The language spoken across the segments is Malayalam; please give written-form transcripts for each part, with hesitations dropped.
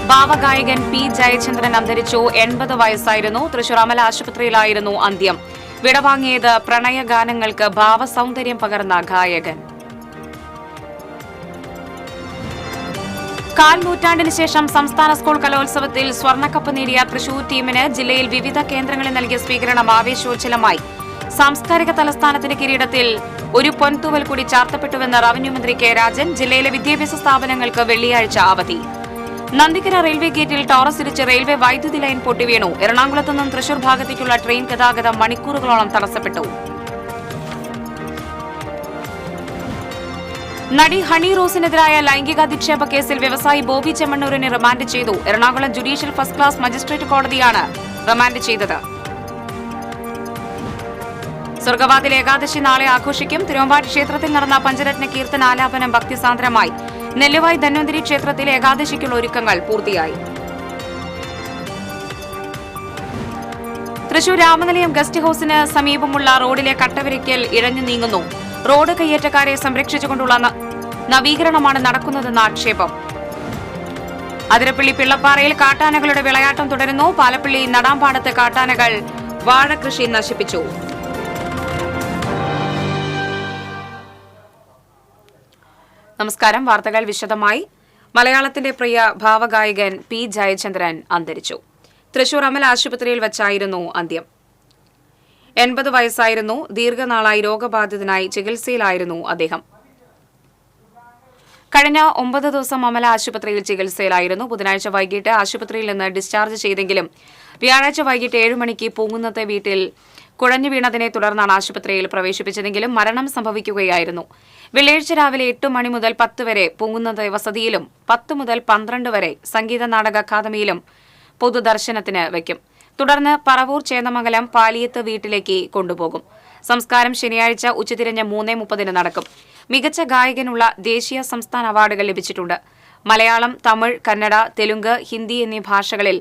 ഭാവഗായകൻ പി ജയചന്ദ്രൻ അന്തരിച്ചു. 80 വയസ്സായിരുന്നു. തൃശൂർ അമല ആശുപത്രിയിലായിരുന്നു അന്ത്യം. വിടവാങ്ങിയത് പ്രണയഗാനങ്ങൾക്ക് ഭാവസൗന്ദര്യം പകർന്ന ഗായകൻ. കാൽ നൂറ്റാണ്ടിന് ശേഷം സംസ്ഥാന സ്കൂൾ കലോത്സവത്തിൽ സ്വർണ്ണക്കപ്പ് നേടിയ തൃശൂർ ടീമിന് ജില്ലയിൽ വിവിധ കേന്ദ്രങ്ങളിൽ നൽകിയ സ്വീകരണം ആവേശോജ്വലമായി. സാംസ്കാരിക തലസ്ഥാനത്തിന്റെ കിരീടത്തിൽ ഒരു പൊൻതൂവൽ കൂടി ചാർത്തപ്പെട്ടുവെന്ന് റവന്യൂ മന്ത്രി കെ രാജൻ. ജില്ലയിലെ വിദ്യാഭ്യാസ സ്ഥാപനങ്ങൾക്ക് വെള്ളിയാഴ്ച അവധി. നന്ദിക്കര റെയിൽവേ ഗേറ്റിൽ ടോറസ് ഇടിച്ച് റെയിൽവേ വൈദ്യുതി ലൈൻ പൊട്ടിവീണു. എറണാകുളത്തു നിന്നും തൃശൂർ ഭാഗത്തേക്കുള്ള ട്രെയിൻ ഗതാഗതം മണിക്കൂറുകളോളം തടസ്സപ്പെട്ടു. നടി ഹണി റോസിനെതിരായ ലൈംഗികാധിക്ഷേപ കേസിൽ വ്യവസായി ബോബി ചെമ്മണ്ണൂരിനെ റിമാൻഡ് ചെയ്തു. Ernakulam judicial first class magistrate കോടതിയാണ് റിമാൻഡ് ചെയ്തത്. സ്വർഗവാതിൽ ഏകാദശി നാളെ ആഘോഷിക്കും. തിരുവമ്പാടി ക്ഷേത്രത്തിൽ നടന്ന പഞ്ചരത്ന കീർത്തനാലാപനം ഭക്തിസാന്ദ്രമായി. നെല്ലുവായി ധന്വന്തരി ക്ഷേത്രത്തിൽ ഏകാദശിക്കുള്ള ഒരുക്കങ്ങൾ പൂർത്തിയായി. തൃശൂർ രാമനിലയം ഗസ്റ്റ് ഹൌസിന് സമീപമുള്ള റോഡിലെ കട്ടവരയ്ക്കൽ ഇഴഞ്ഞു നീങ്ങുന്നു. റോഡ് കയ്യേറ്റക്കാരെ സംരക്ഷിച്ചുകൊണ്ടുള്ള നവീകരണമാണ് നടക്കുന്നതെന്ന ആക്ഷേപം. അതിരപ്പള്ളി പിള്ളപ്പാറയിൽ കാട്ടാനകളുടെ വിളയാട്ടം തുടരുന്നു. പാലപ്പള്ളി നടാമ്പാടത്ത് കാട്ടാനകൾ വാഴകൃഷി നശിപ്പിച്ചു. നമസ്കാരം. വാർത്തകൾ വിശദമായി. മലയാളത്തിന്റെ പ്രിയ ഭാവഗായകൻ പി ജയചന്ദ്രൻ അന്തരിച്ചു. തൃശൂർ അമല ആശുപത്രിയിൽ വച്ചായിരുന്നു അന്ത്യം. 80 വയസ്സായിരുന്നു. ദീർഘനാളായി രോഗബാധിതനായി ചികിത്സയിലായിരുന്നു അദ്ദേഹം. കഴിഞ്ഞ 9 ദിവസം അമല ആശുപത്രിയിൽ ചികിത്സയിലായിരുന്നു. ബുധനാഴ്ച വൈകിട്ട് ആശുപത്രിയിൽ നിന്ന് ഡിസ്ചാർജ് ചെയ്തെങ്കിലും വ്യാഴാഴ്ച വൈകിട്ട് 7 മണിക്ക് പൂങ്കുന്നത്തെ വീട്ടിൽ കുഴഞ്ഞു വീണതിനെ തുടർന്നാണ് ആശുപത്രിയിൽ പ്രവേശിപ്പിച്ചതെങ്കിലും മരണം സംഭവിക്കുകയായിരുന്നു. വെള്ളിയാഴ്ച രാവിലെ 8 മണി മുതൽ 10 വരെ പൂങ്കുന്നത്തെ വസതിയിലും 10 മുതൽ 12 വരെ സംഗീത നാടക അക്കാദമിയിലും പൊതുദർശനത്തിന് വയ്ക്കും. തുടർന്ന് പറവൂർ ചേന്നമംഗലം പാലിയത്ത് വീട്ടിലേക്ക് കൊണ്ടുപോകും. സംസ്കാരം ശനിയാഴ്ച ഉച്ചതിരിഞ്ഞ് 3:30 നടക്കും. മികച്ച ഗായകനുള്ള ദേശീയ സംസ്ഥാന അവാർഡുകൾ ലഭിച്ചിട്ടുണ്ട്. മലയാളം, തമിഴ്, കന്നഡ, തെലുങ്ക്, ഹിന്ദി എന്നീ ഭാഷകളിൽ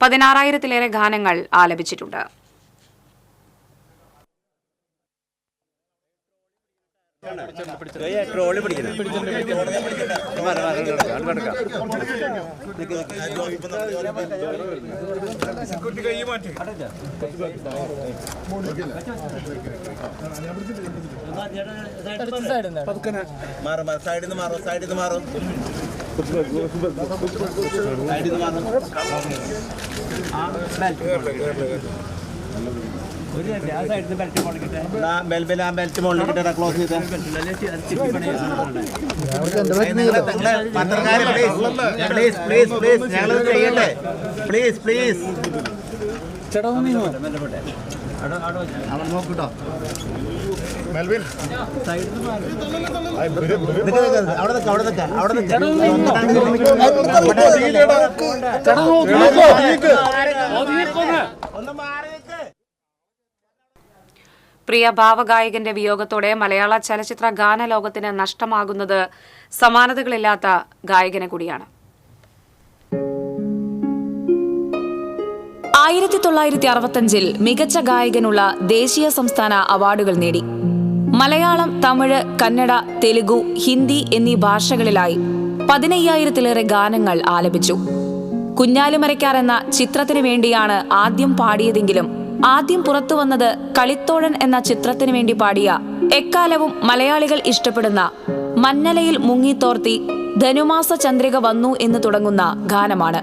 16,000-ലേറെ ഗാനങ്ങൾ ആലപിച്ചിട്ടുണ്ട്. പ്രിയ ഭാവഗായകന്റെ വിയോഗത്തോടെ മലയാള ചലച്ചിത്ര ഗാനലോകത്തിന് നഷ്ടമാകുന്നത് സമാനതകളില്ലാത്ത ഗായകനെ കൂടിയാണ്. 1965 മികച്ച ഗായകനുള്ള ദേശീയ സംസ്ഥാന അവാർഡുകൾ നേടി. മലയാളം, തമിഴ്, കന്നഡ, തെലുഗു, ഹിന്ദി എന്നീ ഭാഷകളിലായി 15,000-ലേറെ ഗാനങ്ങൾ ആലപിച്ചു. കുഞ്ഞാലിമരയ്ക്കാർ എന്ന ചിത്രത്തിനു വേണ്ടിയാണ് ആദ്യം പാടിയതെങ്കിലും ആദ്യം പുറത്തുവന്നത് കളിത്തോഴൻ എന്ന ചിത്രത്തിനു വേണ്ടി പാടിയ എക്കാലവും മലയാളികൾ ഇഷ്ടപ്പെടുന്ന മന്നലയിൽ മുങ്ങിത്തോർത്തി ധനുമാസ ചന്ദ്രിക വന്നു എന്ന് തുടങ്ങുന്ന ഗാനമാണ്.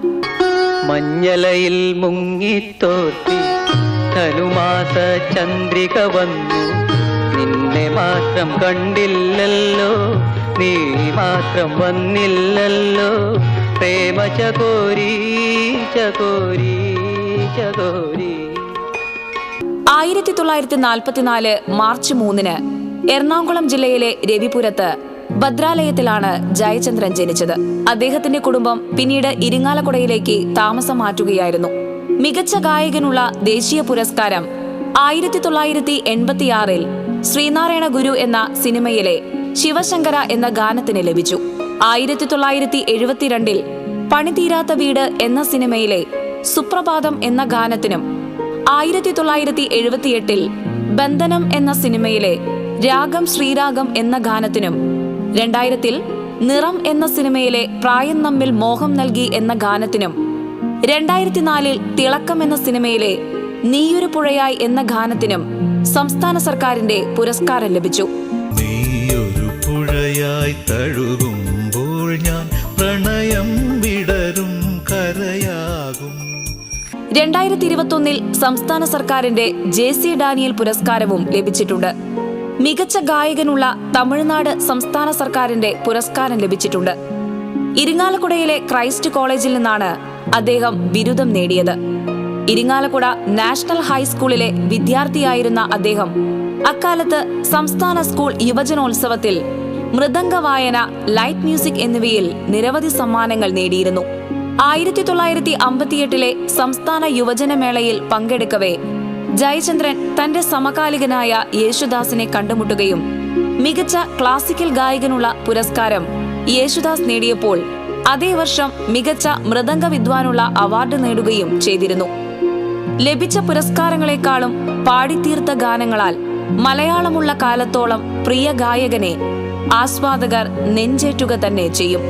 മഞ്ഞലയിൽ മുങ്ങിത്തോർത്തി ധനുമാസ ചന്ദ്രിക വന്നു, നിന്നെ മാത്രം കണ്ടില്ലല്ലോ, നീ മാത്രം വന്നില്ലല്ലോ, പ്രേമ ചകോരി ചകോരി ചകോരി. 1944 മാർച്ച് 3 എറണാകുളം ജില്ലയിലെ രവിപുരത്ത് ഭദ്രാലയത്തിലാണ് ജയചന്ദ്രൻ ജനിച്ചത്. അദ്ദേഹത്തിന്റെ കുടുംബം പിന്നീട് ഇരിങ്ങാലക്കുടയിലേക്ക് താമസം മാറ്റുകയായിരുന്നു. മികച്ച ഗായകനുള്ള ദേശീയ പുരസ്കാരം 1986 ശ്രീനാരായണ ഗുരു എന്ന സിനിമയിലെ ശിവശങ്കര എന്ന ഗാനത്തിന് ലഭിച്ചു. 1972 പണിതീരാത്ത വീട് എന്ന സിനിമയിലെ സുപ്രഭാതം എന്ന ഗാനത്തിനും 1978 ബന്ധനം എന്ന സിനിമയിലെ രാഗം ശ്രീരാഗം എന്ന ഗാനത്തിനും 2000 നിറം എന്ന സിനിമയിലെ പ്രായം നമ്മിൽ മോഹം നൽകി എന്ന ഗാനത്തിനും 2004 തിളക്കം എന്ന സിനിമയിലെ നീയൊരു പുഴയായി എന്ന ഗാനത്തിനും സംസ്ഥാന സർക്കാരിന്റെ പുരസ്കാരം ലഭിച്ചു. നീയൊരു പുഴയായി തഴുകുമ്പോൾ ഞാൻ പ്രണയം വിടരും കരയാകും. 2021 സംസ്ഥാന സർക്കാരിന്റെ JC ഡാനിയൽ പുരസ്കാരവും ലഭിച്ചിട്ടുണ്ട്. മികച്ച ഗായകനുള്ള തമിഴ്നാട് സംസ്ഥാന സർക്കാരിന്റെ പുരസ്കാരം ലഭിച്ചിട്ടുണ്ട്. ഇരിങ്ങാലക്കുടയിലെ ക്രൈസ്റ്റ് കോളേജിൽ നിന്നാണ് അദ്ദേഹം ബിരുദം നേടിയത്. ഇരിങ്ങാലക്കുട നാഷണൽ ഹൈസ്കൂളിലെ വിദ്യാർത്ഥിയായിരുന്ന അദ്ദേഹം അക്കാലത്ത് സംസ്ഥാന സ്കൂൾ യുവജനോത്സവത്തിൽ മൃദംഗ വായന, ലൈറ്റ് മ്യൂസിക് എന്നിവയിൽ നിരവധി സമ്മാനങ്ങൾ നേടിയിരുന്നു. 1958 സംസ്ഥാന യുവജനമേളയിൽ പങ്കെടുക്കവേ ജയചന്ദ്രൻ തന്റെ സമകാലികനായ യേശുദാസിനെ കണ്ടുമുട്ടുകയും മികച്ച ക്ലാസിക്കൽ ഗായകനുള്ള പുരസ്കാരം യേശുദാസ് നേടിയപ്പോൾ അതേ വർഷം മികച്ച മൃദംഗ വിദ്വാനുള്ള അവാർഡ് നേടുകയും ചെയ്തിരുന്നു. ലഭിച്ച പുരസ്കാരങ്ങളെക്കാളും പാടിത്തീർത്ത ഗാനങ്ങളാൽ മലയാളമുള്ള കാലത്തോളം പ്രിയ ഗായകനെ ആസ്വാദകർ നെഞ്ചേറ്റുക തന്നെ ചെയ്യും.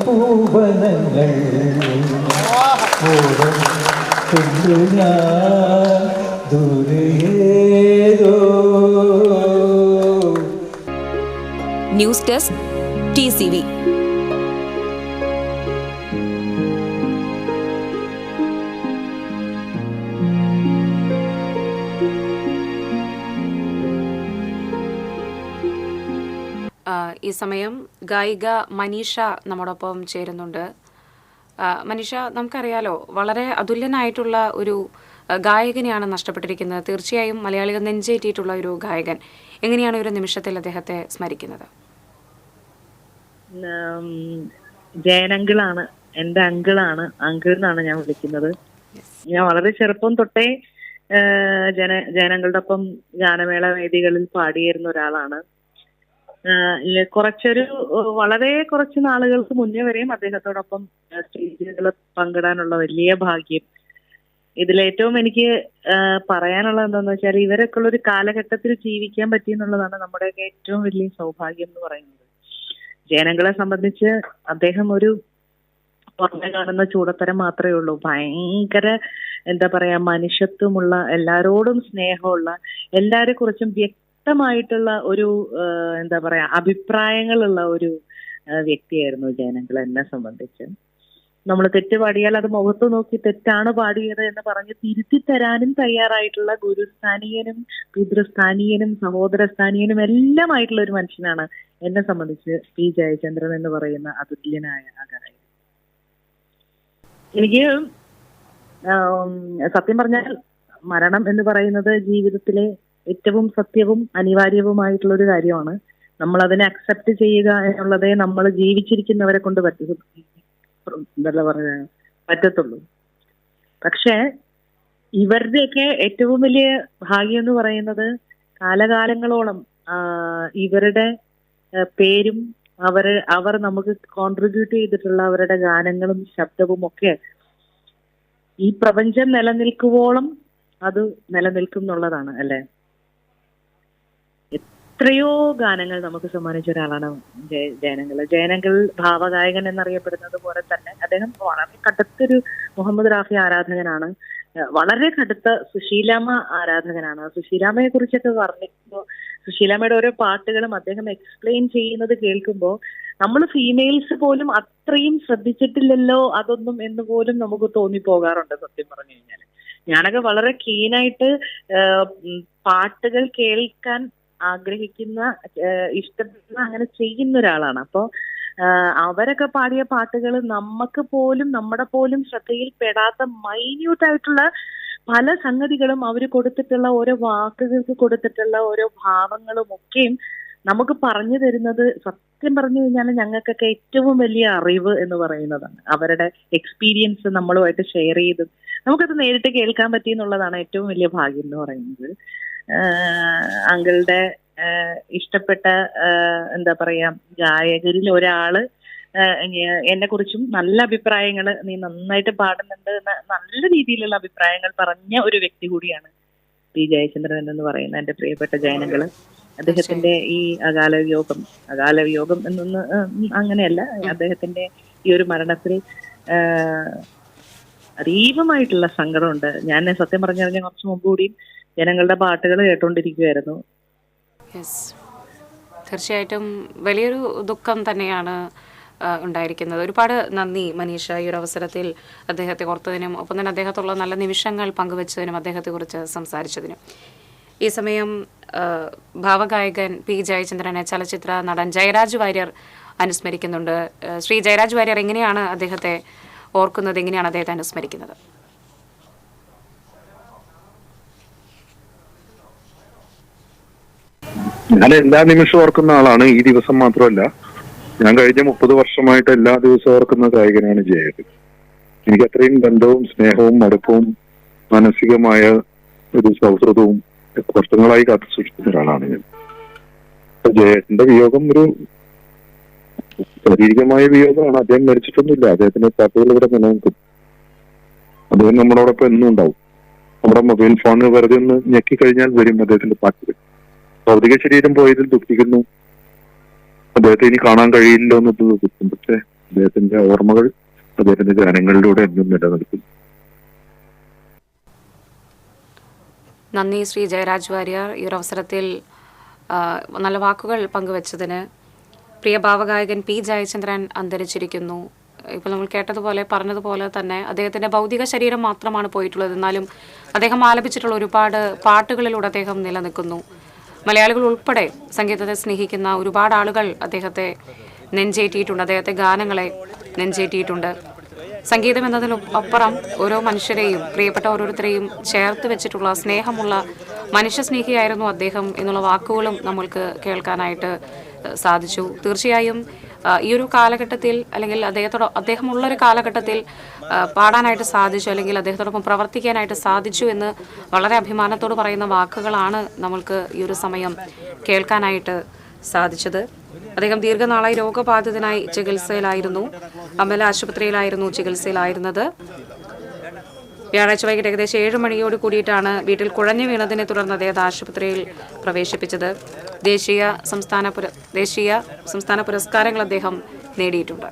പൂവനങ്ങൾ ന്യൂസ് ഡെസ്ക് TCV. ഈ സമയം ഗായിക മനീഷ നമ്മോടൊപ്പം ചേരുന്നുണ്ട്. മനീഷ, നമുക്കറിയാലോ, വളരെ അതുല്യനായിട്ടുള്ള ഒരു ഗായകനെയാണ് നഷ്ടപ്പെട്ടിരിക്കുന്നത്. തീർച്ചയായും മലയാളികൾ നെഞ്ചേറ്റിയിട്ടുള്ള ഒരു ഗായകൻ. എങ്ങനെയാണ് ഒരു നിമിഷത്തിൽ അദ്ദേഹത്തെ സ്മരിക്കുന്നത്? ജയനങ്കിളാണ് എന്റെ അങ്കിളാണ്. അങ്കിൾ എന്നാണ് ഞാൻ വിളിക്കുന്നത്. ഞാൻ വളരെ ചെറുപ്പം തൊട്ടേ ജയനങ്ങളുടെ ഒപ്പം ഗാനമേള വേദികളിൽ പാടിയിരുന്ന ഒരാളാണ്. വളരെ കുറച്ച് നാളുകൾക്ക് മുന്നേ വരെയും അദ്ദേഹത്തോടൊപ്പം സ്റ്റേജുകൾ പങ്കിടാനുള്ള വലിയ ഭാഗ്യം. ഇതിലേറ്റവും എനിക്ക് പറയാനുള്ളത് എന്താണെന്ന് വെച്ചാൽ, ഇവരൊക്കെ ഉള്ള ഒരു കാലഘട്ടത്തിൽ ജീവിക്കാൻ പറ്റിയെന്നുള്ളതാണ് നമ്മുടെയൊക്കെ ഏറ്റവും വലിയ സൗഭാഗ്യം എന്ന് പറയുന്നത്. ജനങ്ങളെ സംബന്ധിച്ച് അദ്ദേഹം ഒരു പുറമെ കാണുന്ന ചൂടത്തരം മാത്രമേ ഉള്ളൂ. ഭയങ്കര എന്താ പറയാ, മനുഷ്യത്വമുള്ള, എല്ലാരോടും സ്നേഹമുള്ള, എല്ലാരെ കുറിച്ചും വ്യക്തമായിട്ടുള്ള ഒരു എന്താ പറയാ അഭിപ്രായങ്ങളുള്ള ഒരു വ്യക്തിയായിരുന്നു ജയനങ്ങൾ. എന്നെ സംബന്ധിച്ച് നമ്മൾ തെറ്റ് പാടിയാൽ അത് മുഖത്ത് നോക്കി തെറ്റാണ് പാടിയത് എന്ന് പറഞ്ഞ് തിരുത്തി തരാനും തയ്യാറായിട്ടുള്ള ഗുരുസ്ഥാനീയനും പിതൃസ്ഥാനീയനും സഹോദരസ്ഥാനീയനും എല്ലാമായിട്ടുള്ള ഒരു മനുഷ്യനാണ് എന്നെ സംബന്ധിച്ച് P. ജയചന്ദ്രൻ എന്ന് പറയുന്ന അതുല്യനായ ആ ഗായകൻ. എനിക്ക് സത്യം പറഞ്ഞാൽ മരണം എന്ന് പറയുന്നത് ജീവിതത്തിലെ ഏറ്റവും സത്യവും അനിവാര്യവുമായിട്ടുള്ള ഒരു കാര്യമാണ്. നമ്മൾ അതിനെ അക്സെപ്റ്റ് ചെയ്യുക എന്നുള്ളതേ നമ്മൾ ജീവിച്ചിരിക്കുന്നവരെ കൊണ്ട് പറ്റത്തുള്ളൂ. പക്ഷെ ഇവരുടെയൊക്കെ ഏറ്റവും വലിയ ഭാഗ്യം എന്ന് പറയുന്നത് കാലകാലങ്ങളോളം ഇവരുടെ പേരും അവർ നമുക്ക് കോൺട്രിബ്യൂട്ട് ചെയ്തിട്ടുള്ള അവരുടെ ഗാനങ്ങളും ശബ്ദവും ഒക്കെ ഈ പ്രപഞ്ചം നിലനിൽക്കുവോളം അത് നിലനിൽക്കും എന്നുള്ളതാണ് അല്ലെ. എത്രയോ ഗാനങ്ങൾ നമുക്ക് സമ്മാനിച്ച ഒരാളാണ് ജയനങ്ങൾ. ഭാവഗായകൻ എന്നറിയപ്പെടുന്നത് പോലെ തന്നെ അദ്ദേഹം വളരെ കടുത്തൊരു മുഹമ്മദ് റാഫി ആരാധകനാണ്. വളരെ കടുത്ത സുശീലാമ്മ ആരാധകനാണ്. സുശീലാമ്മയെ കുറിച്ചൊക്കെ പറഞ്ഞിട്ടുമ്പോൾ സുശീലാമ്മയുടെ ഓരോ പാട്ടുകളും അദ്ദേഹം എക്സ്പ്ലെയിൻ ചെയ്യുന്നത് കേൾക്കുമ്പോൾ നമ്മൾ ഫീമെയിൽസ് പോലും അത്രയും ശ്രദ്ധിച്ചിട്ടില്ലല്ലോ അതൊന്നും എന്ന് പോലും നമുക്ക് തോന്നിപ്പോകാറുണ്ട് സത്യം പറഞ്ഞു കഴിഞ്ഞാൽ. ഞാനൊക്കെ വളരെ കീനായിട്ട് പാട്ടുകൾ കേൾക്കാൻ ആഗ്രഹിക്കുന്ന, ഇഷ്ടപ്പെടുന്ന, അങ്ങനെ ചെയ്യുന്ന ഒരാളാണ്. അപ്പോ അവരൊക്കെ പാടിയ പാട്ടുകൾ നമുക്ക് പോലും നമ്മുടെ പോലും ശ്രദ്ധയിൽ പെടാത്ത മൈന്യൂട്ടായിട്ടുള്ള പല സംഗതികളും അവർ കൊടുത്തിട്ടുള്ള ഓരോ വാക്കുകൾക്ക് കൊടുത്തിട്ടുള്ള ഓരോ ഭാവങ്ങളും ഒക്കെയും നമുക്ക് പറഞ്ഞു തരുന്നത് സത്യം പറഞ്ഞു കഴിഞ്ഞാൽ ഞങ്ങൾക്കൊക്കെ ഏറ്റവും വലിയ അറിവ് എന്ന് പറയുന്നതാണ്. അവരുടെ എക്സ്പീരിയൻസ് നമ്മളുമായിട്ട് ഷെയർ ചെയ്ത് നമുക്കത് നേരിട്ട് കേൾക്കാൻ പറ്റി എന്നുള്ളതാണ് ഏറ്റവും വലിയ ഭാഗ്യം എന്ന് പറയുന്നത്. അങ്കിളുടെ ഇഷ്ടപ്പെട്ട എന്താ പറയാ ഗായകരിൽ ഒരാള് എന്നെ കുറിച്ചും നല്ല അഭിപ്രായങ്ങൾ, നീ നന്നായിട്ട് പാടുന്നുണ്ട് എന്ന നല്ല രീതിയിലുള്ള അഭിപ്രായങ്ങൾ പറഞ്ഞ ഒരു വ്യക്തി കൂടിയാണ് പി ജയചന്ദ്രൻ എന്ന് പറയുന്ന എന്റെ പ്രിയപ്പെട്ട ജയനങ്ങള്. അദ്ദേഹത്തിന്റെ ഈ അകാല വിയോഗം എന്നൊന്ന് അങ്ങനെയല്ല, അദ്ദേഹത്തിന്റെ ഈ ഒരു മരണത്തിൽ അതീവമായിട്ടുള്ള സങ്കടമുണ്ട്. ഞാൻ സത്യം പറഞ്ഞു കഴിഞ്ഞാൽ കുറച്ച് മുമ്പ് കൂടി ജനങ്ങളുടെ പാട്ടുകൾ കേട്ടോണ്ടിരിക്കുവായിരുന്നു. തീർച്ചയായിട്ടും വലിയൊരു ദുഃഖം തന്നെയാണ് ഉണ്ടായിരിക്കുന്നത്. ഒരുപാട് നന്ദി മനീഷ, ഈ ഒരു അവസരത്തിൽ അദ്ദേഹത്തെ ഓർത്തതിനും ഒപ്പം തന്നെ അദ്ദേഹത്തുള്ള നല്ല നിമിഷങ്ങൾ പങ്കുവച്ചതിനും അദ്ദേഹത്തെക്കുറിച്ച് സംസാരിച്ചതിനും. ഈ സമയം ഭാവഗായകൻ പി ജയചന്ദ്രനെ ചലച്ചിത്ര നടൻ ജയരാജ് വാര്യർ അനുസ്മരിക്കുന്നുണ്ട്. ശ്രീ ജയരാജ് വാര്യർ എങ്ങനെയാണ് അദ്ദേഹത്തെ ഓർക്കുന്നത്, എങ്ങനെയാണ് അദ്ദേഹത്തെ അനുസ്മരിക്കുന്നത്? ഞാൻ എല്ലാ നിമിഷവും ഓർക്കുന്ന ആളാണ്. ഈ ദിവസം മാത്രമല്ല, ഞാൻ കഴിഞ്ഞ 30 വർഷമായിട്ട് എല്ലാ ദിവസവും ഓർക്കുന്ന ഗായകനാണ് ജയേട്ടൻ. എനിക്ക് അത്രയും ബന്ധവും സ്നേഹവും അടുപ്പവും മാനസികമായ ഒരു സൗഹൃദവും വർഷങ്ങളായി കാത്തു സൂക്ഷിക്കുന്ന ഒരാളാണ് ഞാൻ. ജയേട്ടന്റെ വിയോഗം ഒരു ശാരീരികമായ വിയോഗമാണ്. അദ്ദേഹം മരിച്ചിട്ടൊന്നുമില്ല. അദ്ദേഹത്തിന്റെ പാട്ടുകൾ ഇവിടെ നിലനിൽക്കും. അദ്ദേഹം നമ്മളോടൊപ്പം എന്നും ഉണ്ടാവും. നമ്മുടെ മൊബൈൽ ഫോണിൽ വെറുതെ ഒന്ന് ഞെക്കിക്കഴിഞ്ഞാൽ വരും അദ്ദേഹത്തിന്റെ പാട്ടുകൾ. ഭൗതിക ശരീരം പോയതിൽ ദുഃഖിക്കുന്നു. അദ്ദേഹത്തെ ഇനി കാണാൻ കഴിയില്ലോ എന്നത് ദുഃഖം. പക്ഷെ അദ്ദേഹത്തിന്റെ ഓർമ്മകൾ അദ്ദേഹത്തിന്റെ ഗാനങ്ങളിലൂടെ എന്നും നിലനിൽക്കും. നന്ദി ശ്രീ ജയരാജ് വാര്യർ, ഈ ഒരു അവസരത്തിൽ നല്ല വാക്കുകൾ പങ്കുവച്ചതിന്. പ്രിയ ഭാവഗായകൻ പി ജയചന്ദ്രൻ അന്തരിച്ചിരിക്കുന്നു. ഇപ്പോൾ നമ്മൾ കേട്ടതുപോലെ പറഞ്ഞതുപോലെ തന്നെ അദ്ദേഹത്തിൻ്റെ ഭൗതിക ശരീരം മാത്രമാണ് പോയിട്ടുള്ളത്. എന്നാലും അദ്ദേഹം ആലപിച്ചിട്ടുള്ള ഒരുപാട് പാട്ടുകളിലൂടെ അദ്ദേഹം നിലനിൽക്കുന്നു. മലയാളികൾ ഉൾപ്പെടെ സംഗീതത്തെ സ്നേഹിക്കുന്ന ഒരുപാട് ആളുകൾ അദ്ദേഹത്തെ നെഞ്ചേറ്റിയിട്ടുണ്ട്, അദ്ദേഹത്തെ ഗാനങ്ങളെ നെഞ്ചേറ്റിയിട്ടുണ്ട്. സംഗീതം എന്നതിനും അപ്പുറം ഓരോ മനുഷ്യരെയും, പ്രിയപ്പെട്ട ഓരോരുത്തരെയും ചേർത്ത് വെച്ചിട്ടുള്ള സ്നേഹമുള്ള മനുഷ്യസ്നേഹിയായിരുന്നു അദ്ദേഹം എന്നുള്ള വാക്കുകളും നമ്മൾക്ക് കേൾക്കാനായിട്ട് സാധിച്ചു. തീർച്ചയായും ഈ ഒരു കാലഘട്ടത്തിൽ, അല്ലെങ്കിൽ അദ്ദേഹമുള്ളൊരു കാലഘട്ടത്തിൽ പാടാനായിട്ട് സാധിച്ചു, അല്ലെങ്കിൽ അദ്ദേഹത്തോടൊപ്പം പ്രവർത്തിക്കാനായിട്ട് സാധിച്ചു എന്ന് വളരെ അഭിമാനത്തോട് പറയുന്ന വാക്കുകളാണ് നമ്മൾക്ക് ഈ ഒരു സമയം കേൾക്കാനായിട്ട് സാധിച്ചത്. അദ്ദേഹം ദീർഘനാളായി രോഗബാധിതനായി ചികിത്സയിലായിരുന്നു. അമല ആശുപത്രിയിലായിരുന്നു ചികിത്സയിലായിരുന്നത്. വ്യാഴാഴ്ച വൈകിട്ട് ഏകദേശം 7 മണിയോട് കൂടിയിട്ടാണ് വീട്ടിൽ കുഴഞ്ഞു വീണതിനെ തുടർന്ന് അദ്ദേഹത്തെ ആശുപത്രിയിൽ പ്രവേശിപ്പിച്ചത്. ദേശീയ സംസ്ഥാന പുരസ്കാരങ്ങൾ അദ്ദേഹം നേടിയിട്ടുണ്ട്.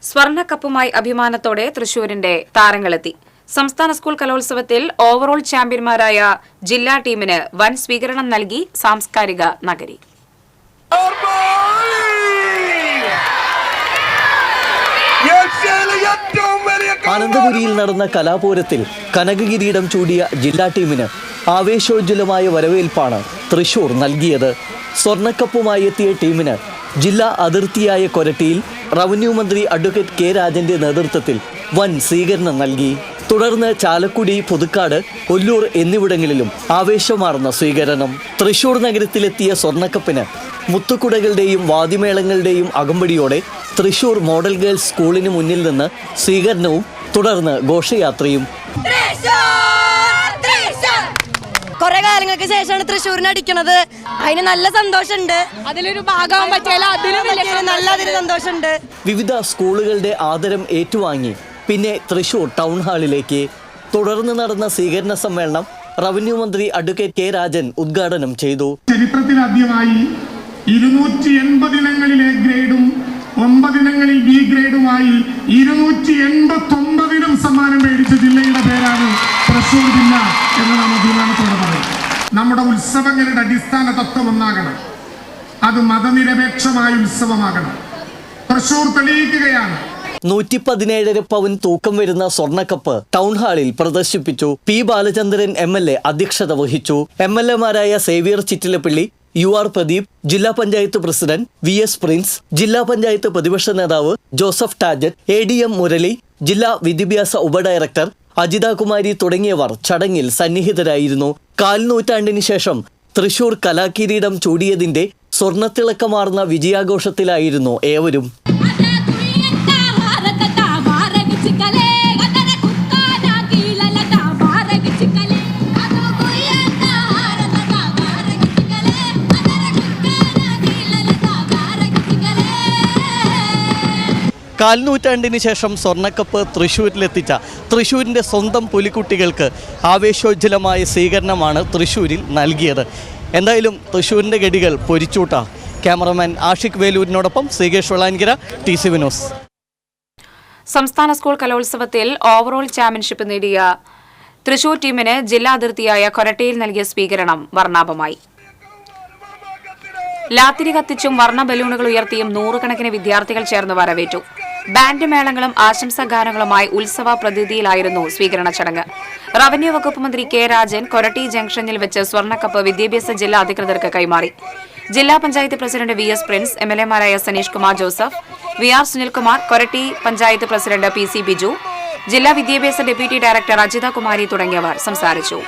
സ്വർണ്ണക്കപ്പുമായി അഭിമാനത്തോടെ തൃശൂരിന്റെ താരങ്ങളെത്തി. സംസ്ഥാന സ്കൂൾ കലോത്സവത്തിൽ ഓവറോൾ ചാമ്പ്യന്മാരായ ജില്ലാ ടീമിന് വൻ സ്വീകരണം നൽകി സാംസ്കാരിക നഗരി. അനന്തപുരിയിൽ നടന്ന കലാപൂരത്തിൽ കനകകിരീടം ചൂടിയ ജില്ലാ ടീമിന് ആവേശോജ്വലമായ വരവേൽപ്പാണ് തൃശൂർ നൽകിയത്. സ്വർണ്ണക്കപ്പുമായി എത്തിയ ടീമിന് ജില്ലാ അതിർത്തിയായ കൊരട്ടിയിൽ റവന്യൂ മന്ത്രി അഡ്വക്കേറ്റ് കെ രാജന്റെ നേതൃത്വത്തിൽ വൻ സ്വീകരണം നൽകി. തുടർന്ന് ചാലക്കുടി, പുതുക്കാട്, ഒല്ലൂർ എന്നിവിടങ്ങളിലും ആവേശമാർന്ന സ്വീകരണം. തൃശൂർ നഗരത്തിലെത്തിയ സ്വർണ്ണക്കപ്പിന് മുത്തുക്കുടകളുടെയും വാദ്യമേളങ്ങളുടെയും അകമ്പടിയോടെ തൃശൂർ മോഡൽ ഗേൾസ് സ്കൂളിന് മുന്നിൽ നിന്ന് സ്വീകരണവും തുടർന്ന് ഘോഷയാത്രയും. കുറെ കാലങ്ങൾക്ക് ശേഷമാണ് തൃശ്ശൂരിന് അടിക്കണത്. അതിന് നല്ല സന്തോഷമുണ്ട്. അതിലൊരു ഭാഗമാകാൻ പറ്റിയാൽ അതിന് സന്തോഷമുണ്ട്. വിവിധ സ്കൂളുകളുടെ ആദരം ഏറ്റുവാങ്ങി പിന്നെ തൃശൂർ ടൗൺ ഹാളിലേക്ക്. തുടർന്ന് നടന്ന സ്വീകരണ സമ്മേളനം റവന്യൂ മന്ത്രി അഡ്വക്കേറ്റ് കെ രാജൻ ഉദ്ഘാടനം ചെയ്തു. ചരിത്രത്തിൽ ആദ്യമായി 280 ഇനങ്ങളിൽ എ ഗ്രേഡും 9 ഇനങ്ങളിൽ ബി ഗ്രേഡുമായി 289 സമ്മാനം മേടിച്ച ജില്ലയുടെ പേരാണ് തൃശൂർ ജില്ല എന്ന് നാം അഭിമാനത്തോടെ പറയും. നമ്മുടെ ഉത്സവങ്ങളുടെ അടിസ്ഥാന തത്വം ഒന്നാകണം. അത് മതനിരപേക്ഷമായ ഉത്സവമാകണം. തൃശൂർ തെളിയിക്കുകയാണ്. 117 പവൻ തൂക്കം വരുന്ന സ്വർണ്ണക്കപ്പ് ടൗൺ ഹാളിൽ പ്രദർശിപ്പിച്ചു. പി ബാലചന്ദ്രൻ MLA അധ്യക്ഷത വഹിച്ചു. MLAമാരായ സേവ്യർ ചിറ്റിലപ്പള്ളി, UR പ്രദീപ്, ജില്ലാ പഞ്ചായത്ത് പ്രസിഡന്റ് VS പ്രിൻസ്, ജില്ലാ പഞ്ചായത്ത് പ്രതിപക്ഷ നേതാവ് ജോസഫ് ടാജറ്റ്, ADM മുരളി, ജില്ലാ വിദ്യാഭ്യാസ ഉപഡയറക്ടർ അജിത കുമാരി തുടങ്ങിയവർ ചടങ്ങിൽ സന്നിഹിതരായിരുന്നു. 4 നൂറ്റാണ്ടിന് ശേഷം തൃശൂർ കലാകിരീടം ചൂടിയതിന്റെ സ്വർണ്ണത്തിളക്കമാർന്ന വിജയാഘോഷത്തിലായിരുന്നു ഏവരും. കാൽനൂറ്റാണ്ടിന് ശേഷം സ്വർണ്ണക്കപ്പ് തൃശ്ശൂരിലെത്തിച്ച തൃശ്ശൂരിൻ്റെ സ്വന്തം പുലിക്കുട്ടികൾക്ക് ആവേശോജ്വലമായ സ്വീകരണമാണ് തൃശ്ശൂരിൽ നൽകിയത്. എന്തായാലും തൃശ്ശൂരിൻ്റെ ഗഡികൾ പൊരിച്ചൂട്ട. Cameraman Ashiq വേലൂരിനോടൊപ്പം Sreekesh വളാൻകിര, TC Vinos. സംസ്ഥാന സ്കൂൾ കലോത്സവത്തിൽ ഓവറോൾ ചാമ്പ്യൻഷിപ്പ് നേടിയ തൃശൂർ ടീമിന് ജില്ലാ അതിർത്തിയായ കൊരട്ടിയിൽ നൽകിയ സ്വീകരണം വർണ്ണാഭമായി. ലാത്തിരി കത്തിച്ചും വർണ്ണ ബലൂണുകൾ ഉയർത്തിയും നൂറുകണക്കിന് വിദ്യാർത്ഥികൾ ചേർന്ന് വരവേറ്റു. ബാൻഡ് മേളങ്ങളും ആശംസാഗാനങ്ങളുമായി ഉത്സവ പ്രതീതിയിലായിരുന്നു സ്വീകരണ ചടങ്ങ്. റവന്യൂ വകുപ്പ് മന്ത്രി കെ രാജൻ കൊരട്ടി ജംഗ്ഷനിൽ വെച്ച് സ്വർണ്ണക്കപ്പ് വിദ്യാഭ്യാസ ജില്ലാ അധികൃതർക്ക് കൈമാറി. ജില്ലാ പഞ്ചായത്ത് പ്രസിഡന്റ് VS പ്രിൻസ്, MLA-മാരായ Saneesh Kumar Joseph, VR Sunilkumar, Koratty panchayat president PC Biju, ജില്ലാ വിദ്യാഭ്യാസ ഡെപ്യൂട്ടി ഡയറക്ടർ അജിത കുമാരി തുടങ്ങിയവർ സംസാരിച്ചു.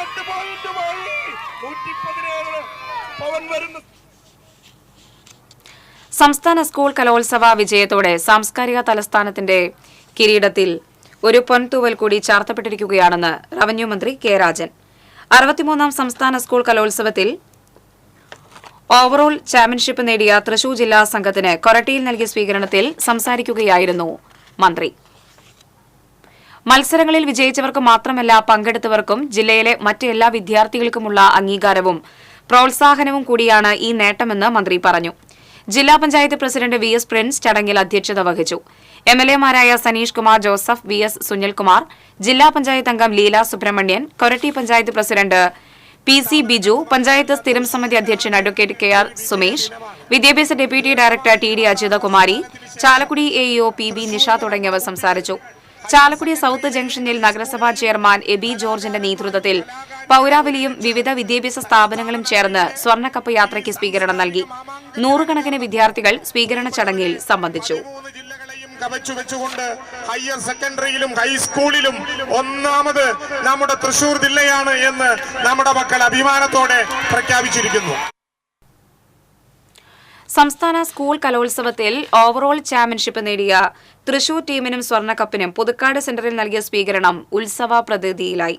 സംസ്ഥാന സ്കൂൾ കലോത്സവ വിജയത്തോടെ സാംസ്കാരിക തലസ്ഥാനത്തിന്റെ കിരീടത്തിൽ ഒരു പൊൻതൂവൽ കൂടി ചാർത്തപ്പെട്ടിരിക്കുകയാണെന്ന് റവന്യൂ മന്ത്രി കെ രാജൻ. 63ാം സംസ്ഥാന സ്കൂൾ കലോത്സവത്തിൽ ഓവറോൾ ചാമ്പ്യൻഷിപ്പ് നേടിയ തൃശൂർ ജില്ലാ സംഘത്തിന് കൊരട്ടിയിൽ നൽകിയ സ്വീകരണത്തിൽ സംസാരിക്കുകയായിരുന്നു മന്ത്രി. മത്സരങ്ങളിൽ വിജയിച്ചവർക്ക് മാത്രമല്ല പങ്കെടുത്തവർക്കും ജില്ലയിലെ മറ്റ് എല്ലാ വിദ്യാർത്ഥികൾക്കുമുള്ള അംഗീകാരവും പ്രോത്സാഹനവും കൂടിയാണ് ഈ നേട്ടമെന്ന് മന്ത്രി പറഞ്ഞു. ജില്ലാ പഞ്ചായത്ത് പ്രസിഡന്റ് VS പ്രിൻസ് ചടങ്ങിൽ അധ്യക്ഷത വഹിച്ചു. MLA-മാരായ സനീഷ് കുമാർ ജോസഫ്, VS സുനിൽകുമാർ, ജില്ലാ പഞ്ചായത്ത് അംഗം ലീല സുബ്രഹ്മണ്യൻ, കൊരട്ടി പഞ്ചായത്ത് പ്രസിഡന്റ് PC ബിജു, പഞ്ചായത്ത് സ്ഥിരം സമിതി അധ്യക്ഷൻ അഡ്വക്കേറ്റ് KR സുമേഷ്, വിദ്യാഭ്യാസ deputy director TD Ajitha Kumari, Chalakudy AEO PB Nisha തുടങ്ങിയവർ സംസാരിച്ചു. ചാലക്കുടി സൌത്ത് ജംഗ്ഷനിൽ നഗരസഭാ ചെയർമാൻ എബി ജോർജിന്റെ നേതൃത്വത്തിൽ പൌരാവലിയും വിവിധ വിദ്യാഭ്യാസ സ്ഥാപനങ്ങളും ചേർന്ന് സ്വർണ്ണക്കപ്പ് യാത്രയ്ക്ക് സ്വീകരണം നൽകി. നൂറുകണക്കിന് വിദ്യാർത്ഥികൾ സ്വീകരണ ചടങ്ങിൽ സംബന്ധിച്ചു. കവച്ചുവെച്ചുകൊണ്ട് ഹയർ സെക്കൻഡറിയിലും ഹൈസ്കൂളിലും ഒന്നാമത് നമ്മുടെ തൃശൂർ ജില്ലയാണ് എന്ന് നമ്മുടെ മക്കൾ അഭിമാനത്തോടെ പ്രഖ്യാപിച്ചിരിക്കുന്നു. സംസ്ഥാന സ്കൂൾ കലോത്സവത്തിൽ ഓവറോൾ ചാമ്പ്യൻഷിപ്പ് നേടിയ തൃശൂർ ടീമിനും സ്വർണ്ണക്കപ്പിനും പുതുക്കാട് സെന്ററിൽ നൽകിയ സ്വീകരണം ഉത്സവ പ്രതീതിയിലായി.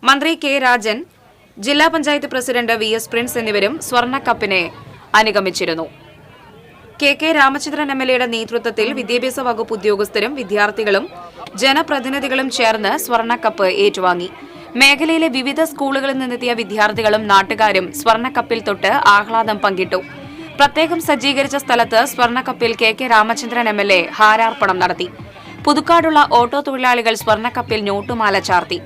മന്ത്രി കെ രാജൻ, ജില്ലാ പഞ്ചായത്ത് പ്രസിഡന്റ് VS പ്രിൻസ് എന്നിവരും സ്വർണ്ണക്കപ്പിനെ അനുഗമിച്ചിരുന്നു. KK രാമചന്ദ്രൻ MLA-യുടെ നേതൃത്വത്തിൽ വിദ്യാഭ്യാസ വകുപ്പ് ഉദ്യോഗസ്ഥരും വിദ്യാർത്ഥികളും ജനപ്രതിനിധികളും ചേർന്ന് സ്വർണ്ണക്കപ്പ് ഏറ്റുവാങ്ങി. മേഖലയിലെ വിവിധ സ്കൂളുകളിൽ നിന്നെത്തിയ വിദ്യാർത്ഥികളും നാട്ടുകാരും സ്വർണ്ണക്കപ്പിൽ തൊട്ട് ആഹ്ലാദം പങ്കിട്ടു. പ്രത്യേകം സജ്ജീകരിച്ച സ്ഥലത്ത് സ്വർണ്ണക്കപ്പിൽ KK രാമചന്ദ്രൻ MLA ഹാരാർപ്പണം നടത്തി. പുതുക്കാടുള്ള ഓട്ടോ തൊഴിലാളികൾ സ്വർണ്ണക്കപ്പിൽ നോട്ടുമാല ചാർത്തി.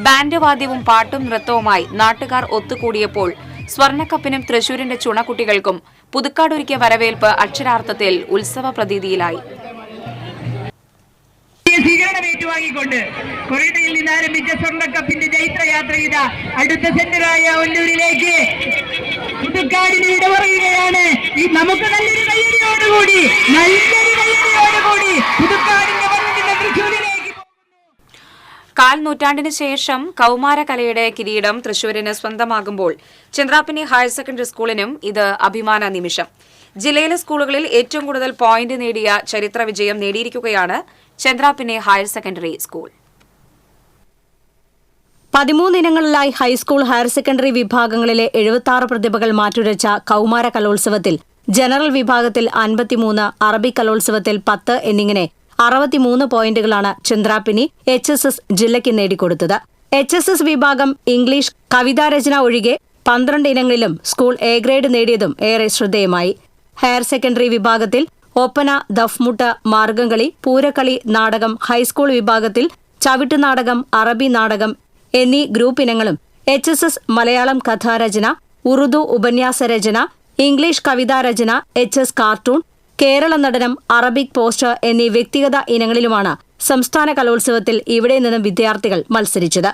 ബാൻഡ് വാദ്യവും പാട്ടും നൃത്തവുമായി നാട്ടുകാർ ഒത്തുകൂടിയപ്പോൾ സ്വർണ്ണക്കപ്പിനും തൃശൂരിന്റെ ചുണക്കുട്ടികൾക്കും പുതുക്കാടൊരുക്കിയ വരവേൽപ്പ് അക്ഷരാർത്ഥത്തിൽ ഉത്സവ പ്രതീതിയിലായി. സ്വീകരണം ഏറ്റുവാങ്ങിക്കൊണ്ട് കൊരട്ടിയിൽ നിന്ന് ആരംഭിച്ച സ്വർണ്ണക്കപ്പിന്റെ ചൈത്രയാത്ര ഇതാ അടുത്ത സെന്ററായ ഒല്ലൂരിലേക്ക് പുതുക്കാടിന് വിട പറയുകയാണ്. നമുക്ക് നല്ലൊരു കയ്യടിയോടുകൂടി പുതുക്കാടിന്റെ വന്നിന്റെ തൃശ്ശൂരിലേക്ക്. കാൽ നൂറ്റാണ്ടിന് ശേഷം കൗമാരകലയുടെ കിരീടം തൃശൂരിന് സ്വന്തമാകുമ്പോൾ ചന്ദ്രാപ്പിനി ഹയർ സെക്കൻഡറി സ്കൂളിനും ഇത് അഭിമാന നിമിഷം. ജില്ലയിലെ സ്കൂളുകളിൽ ഏറ്റവും കൂടുതൽ പോയിന്റ് നേടിയ ചരിത്ര വിജയം നേടിയിരിക്കുകയാണ് ചന്ദ്രാപ്പിനി ഹയർ സെക്കൻഡറി സ്കൂൾ. 13 ഇനങ്ങളിലായി ഹൈസ്കൂൾ, ഹയർ സെക്കൻഡറി വിഭാഗങ്ങളിലെ 76 പ്രതിഭകൾ മാറ്റുരച്ച കൗമാര കലോത്സവത്തിൽ ജനറൽ വിഭാഗത്തിൽ 53, അറബിക് കലോത്സവത്തിൽ 10 എന്നിങ്ങനെ 63 പോയിന്റുകളാണ് ചന്ദ്രാപ്പിനി HSS ജില്ലയ്ക്ക് നേടിക്കൊടുത്തത്. HSS വിഭാഗം ഇംഗ്ലീഷ്, കവിതാരചന ഒഴികെ 12 ഇനങ്ങളിലും സ്കൂൾ A ഗ്രേഡ് നേടിയതും ഏറെ ശ്രദ്ധേയമായി. ഹയർ സെക്കൻഡറി വിഭാഗത്തിൽ ഒപ്പന, ദഫ്മുട്ട്, മാർഗംകളി, പൂരക്കളി, നാടകം, ഹൈസ്കൂൾ വിഭാഗത്തിൽ ചവിട്ടുനാടകം, അറബി നാടകം എന്നീ ഗ്രൂപ്പ് ഇനങ്ങളും HSS മലയാളം കഥാരചന, ഉറുദു ഉപന്യാസരചന, ഇംഗ്ലീഷ് കവിതാരചന, HS കാർട്ടൂൺ, കേരള നടനം, അറബിക് പോസ്റ്റർ എന്നീ വ്യക്തിഗത ഇനങ്ങളിലുമാണ് സംസ്ഥാന കലോത്സവത്തിൽ ഇവിടെ നിന്നും വിദ്യാർത്ഥികൾ മത്സരിച്ചത്.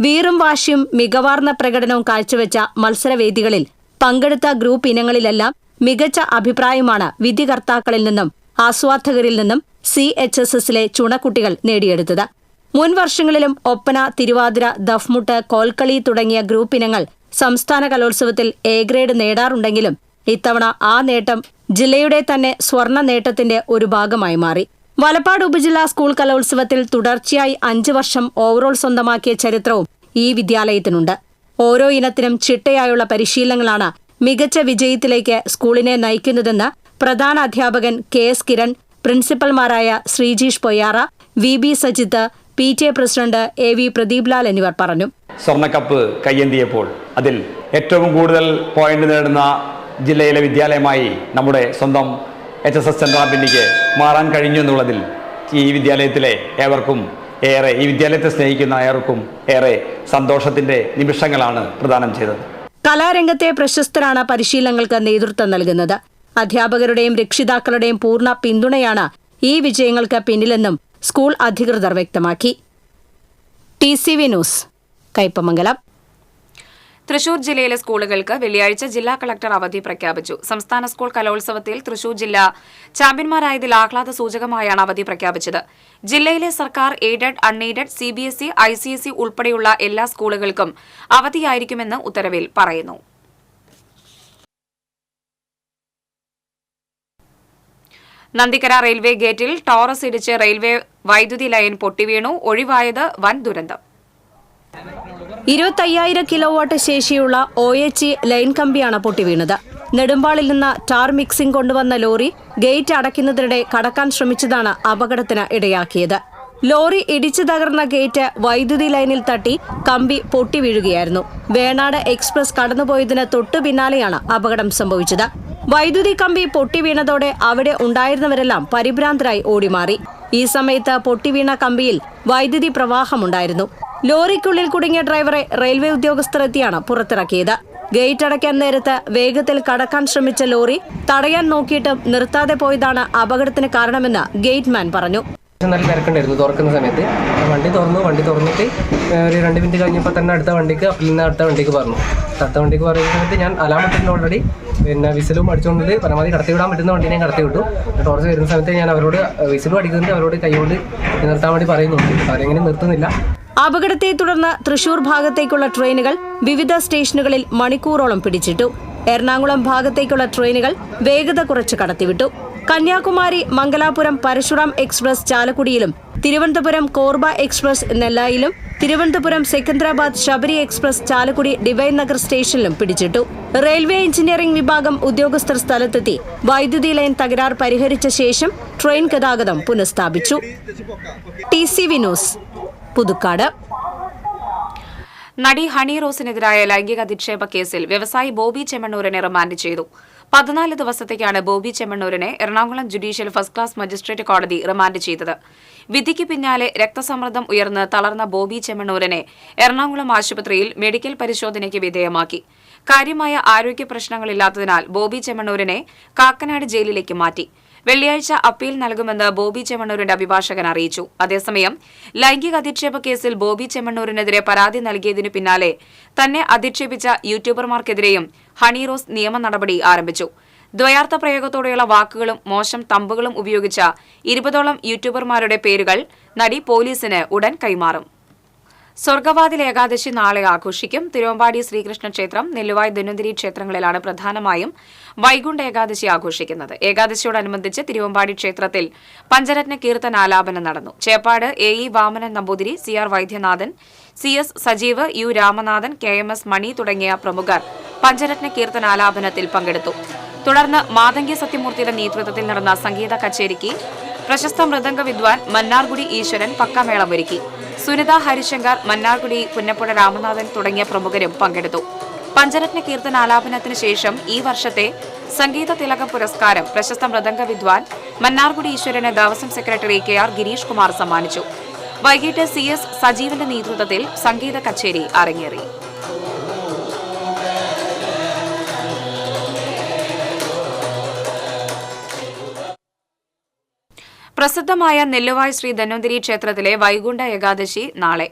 വീറും വാശിയും മികവാർന്ന പ്രകടനവും കാഴ്ചവെച്ച മത്സരവേദികളിൽ പങ്കെടുത്ത ഗ്രൂപ്പ് ഇനങ്ങളിലെല്ലാം മികച്ച അഭിപ്രായമാണ് വിധികർത്താക്കളിൽ നിന്നും ആസ്വാദകരിൽ നിന്നും CHSSലെ ചുണക്കുട്ടികൾ നേടിയെടുത്തത്. മുൻ വർഷങ്ങളിലും ഒപ്പന, തിരുവാതിര, ദഫ്മുട്ട്, കോൽക്കളി തുടങ്ങിയ ഗ്രൂപ്പ് ഇനങ്ങൾ സംസ്ഥാന കലോത്സവത്തിൽ എ ഗ്രേഡ് നേടാറുണ്ടെങ്കിലും ഇത്തവണ ആ നേട്ടം ജില്ലയുടെ തന്നെ സ്വർണ്ണ നേട്ടത്തിന്റെ ഒരു ഭാഗമായി മാറി. വലപ്പാട് ഉപജില്ലാ സ്കൂൾ കലോത്സവത്തിൽ തുടർച്ചയായി 5 വർഷം ഓവറോൾ സ്വന്തമാക്കിയ ചരിത്രവും ഈ വിദ്യാലയത്തിനുണ്ട്. ഓരോ ഇനത്തിനും ചിട്ടയായുള്ള പരിശീലനങ്ങളാണ് മികച്ച വിജയത്തിലേക്ക് സ്കൂളിനെ നയിക്കുന്നതെന്ന് പ്രധാന അധ്യാപകൻ KS കിരൺ, പ്രിൻസിപ്പൽമാരായ Sreejeesh Poyyara, VB Sajith, PTA president AV Pradeep Lal എന്നിവർ പറഞ്ഞു. സ്വർണ്ണക്കപ്പ് കയ്യേന്തിയപ്പോൾ അതിൽ ഏറ്റവും കൂടുതൽ പോയിന്റ് നേടുന്ന ജില്ലയിലെ വിദ്യാലയമായി നമ്മുടെ സ്വന്തം HSS ചന്ദ്രാപിന്നിക്ക് മാറാൻ കഴിഞ്ഞു എന്നുള്ളതിൽ ഈ വിദ്യാലയത്തിലെ ഏവർക്കും ഏറെ, ഈ വിദ്യാലയത്തെ സ്നേഹിക്കുന്ന ഏവർക്കും ഏറെ സന്തോഷത്തിന്റെ നിമിഷങ്ങളാണ് പ്രദാനം ചെയ്തത്. കലാരംഗത്തെ പ്രശസ്തരാണ് പരിശീലനങ്ങൾക്ക് നേതൃത്വം നൽകുന്നത്. അധ്യാപകരുടെയും രക്ഷിതാക്കളുടെയും പൂർണ്ണ പിന്തുണയാണ് ഈ വിജയങ്ങൾക്ക് പിന്നിലെന്നും സ്കൂൾ അധികൃതർ വ്യക്തമാക്കി. TCV news, Kaipamangalam. തൃശൂർ ജില്ലയിലെ സ്കൂളുകൾക്ക് വെള്ളിയാഴ്ച ജില്ലാ കളക്ടർ അവധി പ്രഖ്യാപിച്ചു. സംസ്ഥാന സ്കൂൾ കലോത്സവത്തിൽ തൃശൂർ ജില്ല ചാമ്പ്യന്മാരായതിൽ ആഹ്ലാദ സൂചകമായാണ് അവധി പ്രഖ്യാപിച്ചത്. ജില്ലയിലെ സർക്കാർ എയ്ഡഡ്, അൺഎയ്ഡഡ്, CBSE, ICSE ഉൾപ്പെടെയുള്ള എല്ലാ സ്കൂളുകൾക്കും അവധിയായിരിക്കുമെന്ന് ഉത്തരവിൽ പറയുന്നു. നന്ദിക്കര റെയിൽവേ ഗേറ്റിൽ ടോറസ് ഇടിച്ച് റെയിൽവേ വൈദ്യുതി ലൈൻ പൊട്ടിവീണു. ഒഴിവായത് വൻ ദുരന്തം. 25,000 കിലോവാട്ട് ശേഷിയുള്ള OHE ലൈൻ കമ്പിയാണ് പൊട്ടിവീണത്. നെടുമ്പാളിൽ നിന്ന് ടാർ മിക്സിംഗ് കൊണ്ടുവന്ന ലോറി ഗേറ്റ് അടയ്ക്കുന്നതിനിടെ കടക്കാൻ ശ്രമിച്ചതാണ് അപകടത്തിന് ഇടയാക്കിയത്. ലോറി ഇടിച്ചു തകർന്ന ഗേറ്റ് വൈദ്യുതി ലൈനിൽ തട്ടി കമ്പി പൊട്ടിവീഴുകയായിരുന്നു. വേണാട് എക്സ്പ്രസ് കടന്നുപോയതിന് തൊട്ടു പിന്നാലെയാണ് അപകടം സംഭവിച്ചത്. വൈദ്യുതി കമ്പി പൊട്ടിവീണതോടെ അവിടെ ഉണ്ടായിരുന്നവരെല്ലാം പരിഭ്രാന്തരായി ഓടിമാറി. ഈ സമയത്ത് പൊട്ടിവീണ കമ്പിയിൽ വൈദ്യുതി പ്രവാഹമുണ്ടായിരുന്നു. ലോറിക്കുള്ളിൽ കുടുങ്ങിയ ഡ്രൈവറെ റെയിൽവേ ഉദ്യോഗസ്ഥർ എത്തിയാണ് പുറത്തിറക്കിയത്. ഗേറ്റ് അടയ്ക്കാൻ നേരത്ത് വേഗത്തിൽ കടക്കാൻ ശ്രമിച്ച ലോറി തടയാൻ നോക്കിയിട്ടും നിർത്താതെ പോയതാണ് അപകടത്തിന് കാരണമെന്ന് ഗേറ്റ്മാൻ പറഞ്ഞു. നല്ല തിരക്കുണ്ടായിരുന്നു തുറക്കുന്ന സമയത്ത്. വണ്ടി തുറന്നിട്ട് ഒരു 2 മിനിറ്റ് കഴിഞ്ഞപ്പോൾ തന്നെ അടുത്ത വണ്ടിക്ക് പറഞ്ഞു. അടുത്ത വണ്ടിക്ക് പറയുന്ന സമയത്ത് ഞാൻ അലാം ഇട്ടിട്ടുണ്ട് ഓൾറെഡി. വിസിലും അടിച്ചുകൊണ്ട് പരമാവധി കടത്തി വിടാൻ പറ്റുന്ന വണ്ടിനെ കടത്തി വിട്ടു. ടോർച്ച് വരുന്ന സമയത്ത് ഞാൻ അവരോട് വിസിലും അടിക്കുന്നുണ്ട്, അവരോട് കൈകൊണ്ട് നിർത്താൻ വേണ്ടി പറയുന്നുണ്ട്. അവരെങ്ങനെ നിർത്തുന്നില്ല. അപകടത്തെ തുടർന്ന് തൃശൂർ ഭാഗത്തേക്കുള്ള ട്രെയിനുകൾ വിവിധ സ്റ്റേഷനുകളിൽ മണിക്കൂറോളം പിടിച്ചിട്ടു. എറണാകുളം ഭാഗത്തേക്കുള്ള ട്രെയിനുകൾ വേഗത കുറച്ച് കടത്തിവിട്ടു. കന്യാകുമാരി മംഗലാപുരം പരശുറാം എക്സ്പ്രസ് ചാലക്കുടിയിലും തിരുവനന്തപുരം കോർബ എക്സ്പ്രസ് നെല്ലായിലും തിരുവനന്തപുരം സെക്കന്ദരാബാദ് ശബരി എക്സ്പ്രസ് ചാലക്കുടി ഡിവൈൻ നഗർ സ്റ്റേഷനിലും പിടിച്ചിട്ടു. റെയിൽവേ എഞ്ചിനീയറിംഗ് വിഭാഗം ഉദ്യോഗസ്ഥർ സ്ഥലത്തെത്തി വൈദ്യുതി ലൈൻ തകരാർ പരിഹരിച്ച ശേഷം ട്രെയിൻ ഗതാഗതം പുനഃസ്ഥാപിച്ചു. TCV news, Puthukkad. നടി ഹണി റോസിനെതിരായ ലൈംഗിക അധിക്ഷേപ കേസിൽ വ്യവസായി ബോബി ചെമ്മണ്ണൂരിനെ റിമാൻഡ് ചെയ്തു. 14 ദിവസത്തേക്കാണ് ബോബി ചെമ്മണ്ണൂരിനെ Ernakulam judicial first class magistrate കോടതി റിമാൻഡ് ചെയ്തത്. വിധിക്ക് പിന്നാലെ രക്തസമ്മർദ്ദം ഉയർന്ന് തളർന്ന ബോബി ചെമ്മണ്ണൂരിനെ എറണാകുളം ആശുപത്രിയിൽ മെഡിക്കൽ പരിശോധനയ്ക്ക് വിധേയമാക്കി. കാര്യമായ ആരോഗ്യ പ്രശ്നങ്ങളില്ലാത്തതിനാൽ ബോബി ചെമ്മണ്ണൂരിനെ കാക്കനാട് ജയിലിലേക്ക് മാറ്റി. വെള്ളിയാഴ്ച അപ്പീൽ നൽകുമെന്ന് ബോബി ചെമ്മണ്ണൂരിന്റെ അഭിഭാഷകൻ അറിയിച്ചു. അതേസമയം ലൈംഗിക അധിക്ഷേപ കേസിൽ ബോബി ചെമ്മണ്ണൂരിനെതിരെ പരാതി നൽകിയതിനു പിന്നാലെ തന്നെ അധിക്ഷേപിച്ച യൂട്യൂബർമാർക്കെതിരെയും ഹണി റോസ് നിയമ നടപടി ആരംഭിച്ചു. ദ്വയാർത്ഥ പ്രയോഗത്തോടെയുള്ള വാക്കുകളും മോശം തമ്പുകളും ഉപയോഗിച്ച 20ഓളം യൂട്യൂബർമാരുടെ പേരുകൾ നടി പോലീസിന് ഉടൻ കൈമാറും. സ്വർഗവാതിൽ ഏകാദശി നാളെ ആഘോഷിക്കും. തിരുവമ്പാടി ശ്രീകൃഷ്ണ ക്ഷേത്രം, നെല്ലുവായ് ധന്വന്തിരി ക്ഷേത്രങ്ങളിലാണ് പ്രധാനമായും വൈകുണ്ഠ ഏകാദശി ആഘോഷിക്കുന്നത്. ഏകാദശിയോടനുബന്ധിച്ച് തിരുവമ്പാടി ക്ഷേത്രത്തിൽ പഞ്ചരത്ന കീർത്തനാലാപനം നടന്നു. Cheppad AE Vamanan Namboothiri, CR Vaidyanathan, CS Sajeev, U Ramanathan, KMS മണി തുടങ്ങിയ പ്രമുഖർ പഞ്ചരത്ന കീർത്തനാലാപനത്തിൽ പങ്കെടുത്തു. തുടർന്ന് മാതങ്കി സത്യമൂർത്തിയുടെ നേതൃത്വത്തിൽ നടന്ന സംഗീത കച്ചേരിക്ക് പ്രശസ്ത മൃദംഗ വിദ്വാൻ മന്നാർഗുഡി ഈശ്വരൻ പക്കമേളമൊരുക്കി. സുനിത ഹരിശങ്കർ, മന്നാർഗുഡി, പുന്നപ്പുഴ രാമനാഥൻ തുടങ്ങിയ പ്രമുഖരും പങ്കെടുത്തു. പഞ്ചരത്ന കീർത്തനാലാപനത്തിന് ശേഷം ഈ വർഷത്തെ സംഗീത തിലക പുരസ്കാരം പ്രശസ്ത മൃദംഗ വിദ്വാൻ മന്നാർഗുഡി ഈശ്വരന് ദേവസ്വം സെക്രട്ടറി KR ഗിരീഷ് കുമാർ സമ്മാനിച്ചു. വൈകിട്ട് CS സജീവന്റെ നേതൃത്വത്തിൽ സംഗീത കച്ചേരി അരങ്ങേറി. പ്രസിദ്ധമായ നെല്ലുവായ് ശ്രീ ധന്വന്തിരി ക്ഷേത്രത്തിലെ വൈകുണ്ഠ ഏകാദശി നാളെ.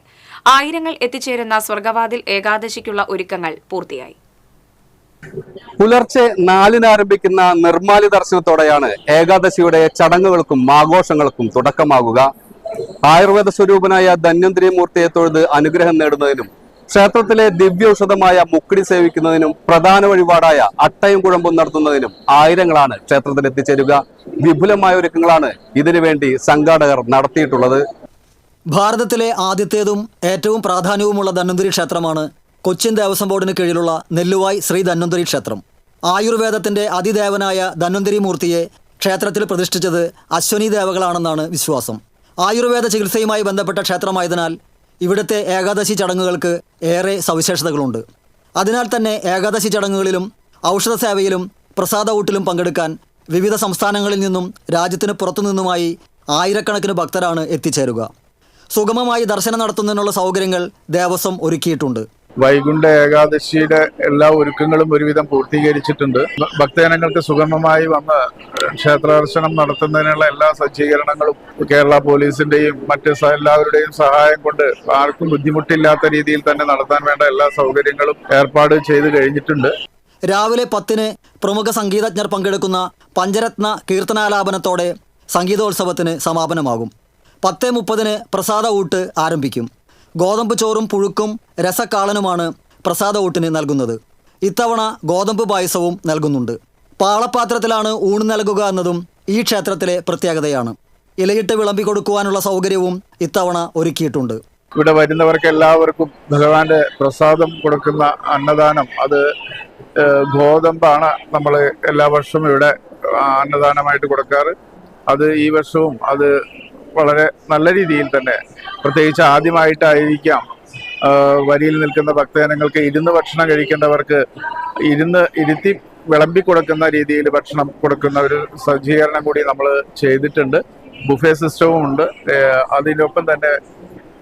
ആയിരങ്ങൾ എത്തിച്ചേരുന്ന സ്വർഗവാതിൽ ഏകാദശിക്കുള്ള ഒരുക്കങ്ങൾ പൂർത്തിയായി. പുലർച്ചെ 4-ന് ആരംഭിക്കുന്ന നിർമ്മാല്യ ദർശനത്തോടെയാണ് ഏകാദശിയുടെ ചടങ്ങുകൾക്കും ആഘോഷങ്ങൾക്കും തുടക്കമാകുക. ആയുർവേദ സ്വരൂപനായ ധന്വന്തിരി മൂർത്തിയെ തൊഴുത് അനുഗ്രഹം നേടുന്നതിനും ക്ഷേത്രത്തിലെ ദിവ്യൌഷധമായ മുക്കിടി സേവിക്കുന്നതിനും പ്രധാന വഴിപാടായ അട്ടയും കുഴമ്പും നടത്തുന്നതിനും ആയിരങ്ങളാണ് ക്ഷേത്രത്തിൽ എത്തിച്ചേരുക. വിപുലമായ ഒരുക്കങ്ങളാണ് ഇതിനുവേണ്ടി സംഘാടകർ നടത്തിയിട്ടുള്ളത്. ഭാരതത്തിലെ ആദ്യത്തേതും ഏറ്റവും പ്രാധാന്യവുമുള്ള ധന്വന്തരി ക്ഷേത്രമാണ് കൊച്ചിൻ ദേവസ്വം ബോർഡിന് കീഴിലുള്ള നെല്ലുവായ് ശ്രീ ധന്വന്തരി ക്ഷേത്രം. ആയുർവേദത്തിന്റെ അതിദേവനായ ധന്വന്തരി മൂർത്തിയെ ക്ഷേത്രത്തിൽ പ്രതിഷ്ഠിച്ചത് അശ്വനി ദേവകളാണെന്നാണ് വിശ്വാസം. ആയുർവേദ ചികിത്സയുമായി ബന്ധപ്പെട്ട ക്ഷേത്രമായതിനാൽ ഇവിടുത്തെ ഏകാദശി ചടങ്ങുകൾക്ക് ഏറെ സവിശേഷതകളുണ്ട്. അതിനാൽ തന്നെ ഏകാദശി ചടങ്ങുകളിലും ഔഷധ സേവയിലും പ്രസാദ ഊട്ടിലും പങ്കെടുക്കാൻ വിവിധ സംസ്ഥാനങ്ങളിൽ നിന്നും രാജ്യത്തിന് പുറത്തുനിന്നുമായി ആയിരക്കണക്കിന് ഭക്തരാണ് എത്തിച്ചേരുക. സുഗമമായി ദർശനം നടത്തുന്നതിനുള്ള സൗകര്യങ്ങൾ ദേവസ്വം ഒരുക്കിയിട്ടുണ്ട്. വൈകുണ്ഠ ഏകാദശിയുടെ എല്ലാ ഒരുക്കങ്ങളും ഒരുവിധം പൂർത്തീകരിച്ചിട്ടുണ്ട്. ഭക്തജനങ്ങൾക്ക് സുഗമമായി വന്ന് ക്ഷേത്ര ദർശനം നടത്തുന്നതിനുള്ള എല്ലാ സജ്ജീകരണങ്ങളും കേരള പോലീസിന്റെയും മറ്റ് എല്ലാവരുടെയും സഹായം കൊണ്ട് ആർക്കും ബുദ്ധിമുട്ടില്ലാത്ത രീതിയിൽ തന്നെ നടത്താൻ വേണ്ട എല്ലാ സൗകര്യങ്ങളും ഏർപ്പാട് ചെയ്ത് കഴിഞ്ഞിട്ടുണ്ട്. രാവിലെ 10-ന് പ്രമുഖ സംഗീതജ്ഞർ പങ്കെടുക്കുന്ന പഞ്ചരത്ന കീർത്തനാലാപനത്തോടെ സംഗീതോത്സവത്തിന് സമാപനമാകും. 10:30-ന് പ്രസാദ ഊട്ട് ആരംഭിക്കും. ഗോതമ്പ് ചോറും പുഴുക്കും രസക്കാളനുമാണ് പ്രസാദ ഊട്ടിന് നൽകുന്നത്. ഇത്തവണ ഗോതമ്പ് പായസവും നൽകുന്നുണ്ട്. പാളപാത്രത്തിലാണ് ഊണ് നൽകുക എന്നതും ഈ ക്ഷേത്രത്തിലെ പ്രത്യേകതയാണ്. ഇലയിട്ട് വിളമ്പി കൊടുക്കുവാനുള്ള സൗകര്യവും ഇത്തവണ ഒരുക്കിയിട്ടുണ്ട്. ഇവിടെ വരുന്നവർക്ക് എല്ലാവർക്കും ഭഗവാന്റെ പ്രസാദം കൊടുക്കുന്ന അന്നദാനം അത് ഗോതമ്പാണ് നമ്മൾ എല്ലാ വർഷവും ഇവിടെ അന്നദാനമായിട്ട് കൊടുക്കാറ്. അത് ഈ വർഷവും അത് വളരെ നല്ല രീതിയിൽ തന്നെ, പ്രത്യേകിച്ച് ആദ്യമായിട്ടായിരിക്കാം വരിയിൽ നിൽക്കുന്ന ഭക്തജനങ്ങൾക്ക് ഇരുന്ന് ഭക്ഷണം കഴിക്കേണ്ടവർക്ക് ഇരുത്തി വിളമ്പി കൊടുക്കുന്ന രീതിയിൽ ഭക്ഷണം കൊടുക്കുന്ന ഒരു സജ്ജീകരണം കൂടി നമ്മൾ ചെയ്തിട്ടുണ്ട്. ബുഫേ സിസ്റ്റവും ഉണ്ട്. അതിനൊപ്പം തന്നെ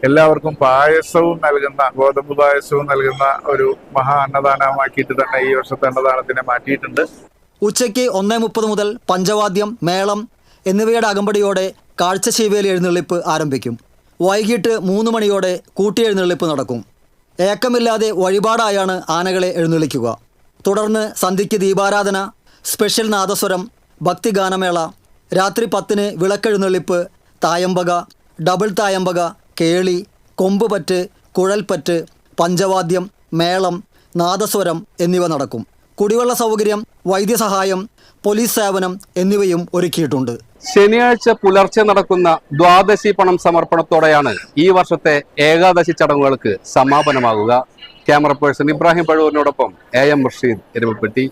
എല്ലാവർക്കും പായസവും നൽകുന്ന, ഗോതമ്പ് പായസവും നൽകുന്ന ഒരു മഹാ അന്നദാനമാക്കിയിട്ട് തന്നെ ഈ വർഷത്തെ അന്നദാനത്തിനെ മാറ്റിയിട്ടുണ്ട്. ഉച്ചയ്ക്ക് 1:30 മുതൽ പഞ്ചവാദ്യം, മേളം എന്നിവയുടെ അകമ്പടിയോടെ കാഴ്ചശീവേലി എഴുന്നള്ളിപ്പ് ആരംഭിക്കും. വൈകിട്ട് 3 മണിയോടെ കൂട്ടിയെഴുന്നള്ളിപ്പ് നടക്കും. ഏക്കമില്ലാതെ വഴിപാടായാണ് ആനകളെ എഴുന്നള്ളിക്കുക. തുടർന്ന് സന്ധ്യയ്ക്ക് ദീപാരാധന, സ്പെഷ്യൽ നാദസ്വരം, ഭക്തിഗാനമേള, രാത്രി 10-ന് വിളക്കെഴുന്നള്ളിപ്പ്, തായമ്പക, ഡബിൾ തായമ്പക, കേളി, കൊമ്പുപറ്റ്, കുഴൽപ്പറ്റ്, പഞ്ചവാദ്യം, മേളം, നാദസ്വരം എന്നിവ നടക്കും. കുടിവെള്ള സൗകര്യം, വൈദ്യസഹായം, പോലീസ് സേവനം എന്നിവയും ഒരുക്കിയിട്ടുണ്ട്. ശനിയാഴ്ച പുലർച്ചെ നടക്കുന്ന ദ്വാദശി പണം സമർപ്പണത്തോടെയാണ് ഈ വർഷത്തെ ഏകാദശി ചടങ്ങുകൾക്ക് സമാപനമാകുക. ക്യാമറ പേഴ്സൺ ഇബ്രാഹിം പഴൂരിനോടൊപ്പം AM റഷീദ്, എരുമപ്പെട്ടി.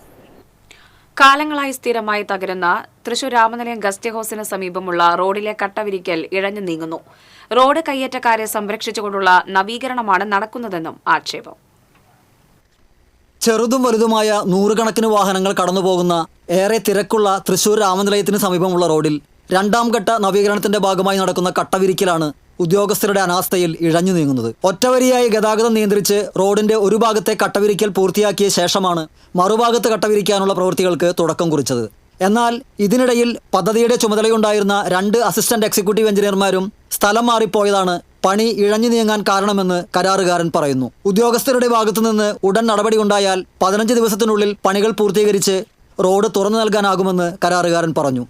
കാലങ്ങളായി സ്ഥിരമായി തകരുന്ന തൃശൂർ രാമനിലയം ഗസ്റ്റ് ഹൌസിന് സമീപമുള്ള റോഡിലെ കട്ടവിരിക്കൽ ഇഴഞ്ഞു നീങ്ങുന്നു. റോഡ് കയ്യേറ്റക്കാരെ സംരക്ഷിച്ചുകൊണ്ടുള്ള നവീകരണമാണ് നടക്കുന്നതെന്നും ആക്ഷേപം. ചെറുതും വലുതുമായ 100 വാഹനങ്ങൾ കടന്നുപോകുന്ന ഏറെ തിരക്കുള്ള തൃശൂർ രാമനിലയത്തിന് സമീപമുള്ള റോഡിൽ 2ാം ഘട്ട നവീകരണത്തിന്റെ ഭാഗമായി നടക്കുന്ന കട്ടവിരിക്കലാണ് ഉദ്യോഗസ്ഥരുടെ അനാസ്ഥയിൽ ഇഴഞ്ഞു നീങ്ങുന്നത്. ഒറ്റവരിയായി ഗതാഗതം നിയന്ത്രിച്ച് റോഡിന്റെ ഒരു ഭാഗത്തെ കട്ടവിരിക്കൽ പൂർത്തിയാക്കിയ ശേഷമാണ് മറുഭാഗത്ത് കട്ടവിരിക്കാനുള്ള പ്രവൃത്തികൾക്ക് തുടക്കം കുറിച്ചത്. എന്നാൽ ഇതിനിടയിൽ പദ്ധതിയുടെ ചുമതലയുണ്ടായിരുന്ന 2 അസിസ്റ്റന്റ് എക്സിക്യൂട്ടീവ് എഞ്ചിനീയർമാരും സ്ഥലം മാറിപ്പോയതാണ് പണി ഇഴഞ്ഞു നീങ്ങാൻ കാരണമെന്ന് കരാറുകാരൻ പറയുന്നു. ഉദ്യോഗസ്ഥരുടെ ഭാഗത്തുനിന്ന് ഉടൻ നടപടിയുണ്ടായാൽ 15 ദിവസത്തിനുള്ളിൽ പണികൾ പൂർത്തീകരിച്ച് റോഡ് തുറന്നു നൽകാനാകുമെന്ന് കരാറുകാരൻ പറഞ്ഞു.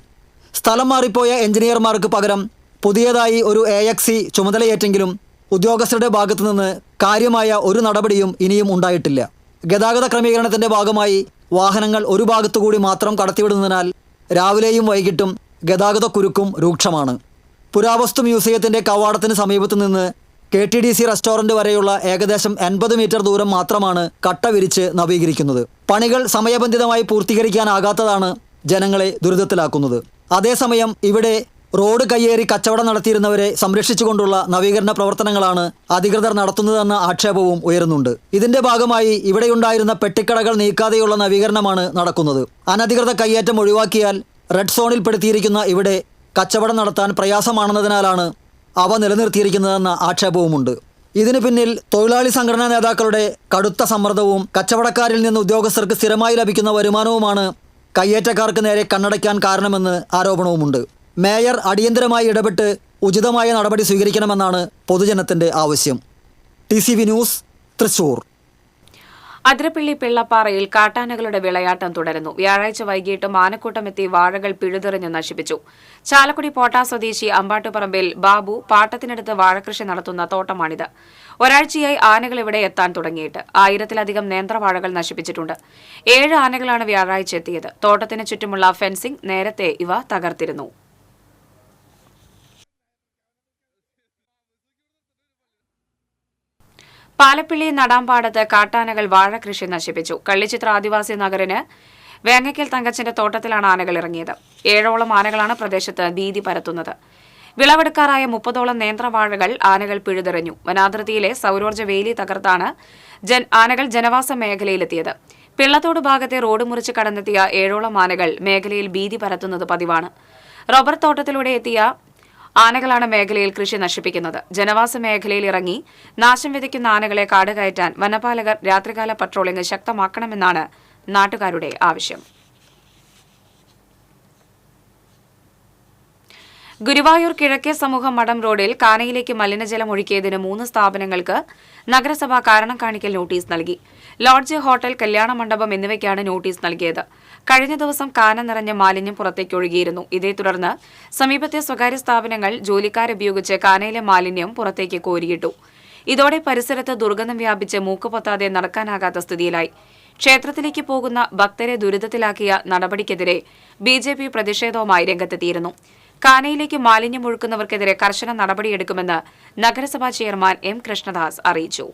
സ്ഥലം മാറിപ്പോയ എഞ്ചിനീയർമാർക്ക് പകരം പുതിയതായി ഒരു AXC ചുമതലയേറ്റെങ്കിലും ഉദ്യോഗസ്ഥരുടെ ഭാഗത്തുനിന്ന് കാര്യമായ ഒരു നടപടിയും ഇനിയും ഉണ്ടായിട്ടില്ല. ഗതാഗത ക്രമീകരണത്തിന്റെ ഭാഗമായി വാഹനങ്ങൾ ഒരു ഭാഗത്തുകൂടി മാത്രം കടത്തിവിടുന്നതിനാൽ രാവിലെയും വൈകിട്ടും ഗതാഗതക്കുരുക്കും രൂക്ഷമാണ്. പുരാവസ്തു മ്യൂസിയത്തിന്റെ കവാടത്തിന് സമീപത്തു നിന്ന് KTDC റെസ്റ്റോറന്റ് വരെയുള്ള ഏകദേശം 80 മീറ്റർ ദൂരം മാത്രമാണ് കട്ട വിരിച്ച് നവീകരിക്കുന്നത്. പണികൾ സമയബന്ധിതമായി പൂർത്തീകരിക്കാനാകാത്തതാണ് ജനങ്ങളെ ദുരിതത്തിലാക്കുന്നത്. അതേസമയം ഇവിടെ റോഡ് കയ്യേറി കച്ചവടം നടത്തിയിരുന്നവരെ സംരക്ഷിച്ചുകൊണ്ടുള്ള നവീകരണ പ്രവർത്തനങ്ങളാണ് അധികൃതർ നടത്തുന്നതെന്ന ആക്ഷേപവും ഉയരുന്നുണ്ട്. ഇതിന്റെ ഭാഗമായി ഇവിടെയുണ്ടായിരുന്ന പെട്ടിക്കടകൾ നീക്കാതെയുള്ള നവീകരണമാണ് നടക്കുന്നത്. അനധികൃത കയ്യേറ്റം ഒഴിവാക്കിയാൽ റെഡ് സോണിൽപ്പെടുത്തിയിരിക്കുന്ന ഇവിടെ കച്ചവടം നടത്താൻ പ്രയാസമാണെന്നതിനാലാണ് അവ നിലനിർത്തിയിരിക്കുന്നതെന്ന ആക്ഷേപവുമുണ്ട്. ഇതിനു പിന്നിൽ തൊഴിലാളി സംഘടനാ നേതാക്കളുടെ കടുത്ത സമ്മർദ്ദവും കച്ചവടക്കാരിൽ നിന്ന് ഉദ്യോഗസ്ഥർക്ക് സ്ഥിരമായി ലഭിക്കുന്ന വരുമാനവുമാണ് കയ്യേറ്റക്കാർക്ക് നേരെ കണ്ണടയ്ക്കാൻ കാരണമെന്ന് ആരോപണവുമുണ്ട്. മേയർ അടിയന്തരമായി ഇടപെട്ട് ഉചിതമായ നടപടി സ്വീകരിക്കണമെന്നാണ് പൊതുജനത്തിന്റെ ആവശ്യം. TCV news, Thrissur. അതിരപ്പള്ളി പിള്ളപ്പാറയിൽ കാട്ടാനകളുടെ വിളയാട്ടം തുടരുന്നു. വ്യാഴാഴ്ച വൈകിട്ട് ആനക്കൂട്ടമെത്തി വാഴകൾ പിഴുതെറിഞ്ഞ് നശിപ്പിച്ചു. ചാലക്കുടി പോട്ട സ്വദേശി അമ്പാട്ടുപറമ്പിൽ ബാബു പാട്ടത്തിനടുത്ത് വാഴകൃഷി നടത്തുന്ന തോട്ടമാണിത്. ഒരാഴ്ചയായി ആനകൾ ഇവിടെ എത്താൻ തുടങ്ങിയിട്ട് 1000-ലധികം നേന്ത്രവാഴകൾ നശിപ്പിച്ചിട്ടുണ്ട്. 7 ആനകളാണ് വ്യാഴാഴ്ച എത്തിയത്. തോട്ടത്തിന് ചുറ്റുമുള്ള ഫെൻസിംഗ് നേരത്തെ ഇവ തകർത്തിരുന്നു. പാലപ്പിള്ളി നടാമ്പാടത്ത് കാട്ടാനകൾ വാഴകൃഷി നശിപ്പിച്ചു. കള്ളിച്ചിത്ര ആദിവാസി നഗറിന് വേങ്ങക്കൽ തങ്കച്ചന്റെ തോട്ടത്തിലാണ് ആനകൾ ഇറങ്ങിയത്. 7ഓളം ആനകളാണ് പ്രദേശത്ത് ഭീതി പരത്തുന്നത്. വിളവെടുക്കാറായ 30ഓളം നേന്ത്രവാഴകൾ ആനകൾ പിഴുതെറിഞ്ഞു. വനാതിർത്തിയിലെ സൌരോർജ്ജ വേലി തകർത്താണ് ആനകൾ ജനവാസ മേഖലയിലെത്തിയത്. പിള്ളത്തോട് ഭാഗത്തെ റോഡ് മുറിച്ച് കടന്നെത്തിയ 7ഓളം ആനകൾ മേഖലയിൽ ഭീതി പരത്തുന്നത് പതിവാണ്. റബ്ബർ തോട്ടത്തിലൂടെ എത്തിയ ആനകളാണ് മേഖലയിൽ കൃഷി നശിപ്പിക്കുന്നത്. ജനവാസ മേഖലയിൽ ഇറങ്ങി നാശം വിതയ്ക്കുന്ന ആനകളെ കാടുകയറ്റാൻ വനപാലകർ രാത്രികാല പട്രോളിംഗ് ശക്തമാക്കണമെന്നാണ് നാട്ടുകാരുടെ ആവശ്യം. ഗുരുവായൂർ കിഴക്കേ സമൂഹം മഠം റോഡിൽ കാനയിലേക്ക് മലിനജലം ഒഴുക്കിയതിന് 3 സ്ഥാപനങ്ങൾക്ക് നഗരസഭ കാരണം കാണിക്കൽ നോട്ടീസ് നൽകി. ലോഡ്ജ്, ഹോട്ടൽ, കല്യാണ മണ്ഡപം എന്നിവയ്ക്കാണ് നോട്ടീസ് നൽകിയത്. കഴിഞ്ഞ ദിവസം കാന നിറഞ്ഞ മാലിന്യം പുറത്തേക്ക് ഒഴുകിയിരുന്നു. ഇതേ തുടർന്ന് സമീപത്തെ സ്വകാര്യ സ്ഥാപനങ്ങൾ ജോലിക്കാരുപയോഗിച്ച് കാനയിലെ മാലിന്യം പുറത്തേക്ക് കോരിയിട്ടു. ഇതോടെ പരിസരത്ത് ദുർഗന്ധം വ്യാപിച്ച് മൂക്കുപൊത്താതെ നടക്കാനാകാത്ത സ്ഥിതിയിലായി. ക്ഷേത്രത്തിലേക്ക് പോകുന്ന ഭക്തരെ ദുരിതത്തിലാക്കിയ നടപടിക്കെതിരെ BJP പ്രതിഷേധവുമായി രംഗത്തെത്തിയിരുന്നു. കാനയിലേക്ക് മാലിന്യം ഒഴുക്കുന്നവർക്കെതിരെ കർശന നടപടിയെടുക്കുമെന്ന് നഗരസഭാ ചെയർമാൻ M. കൃഷ്ണദാസ് അറിയിച്ചു.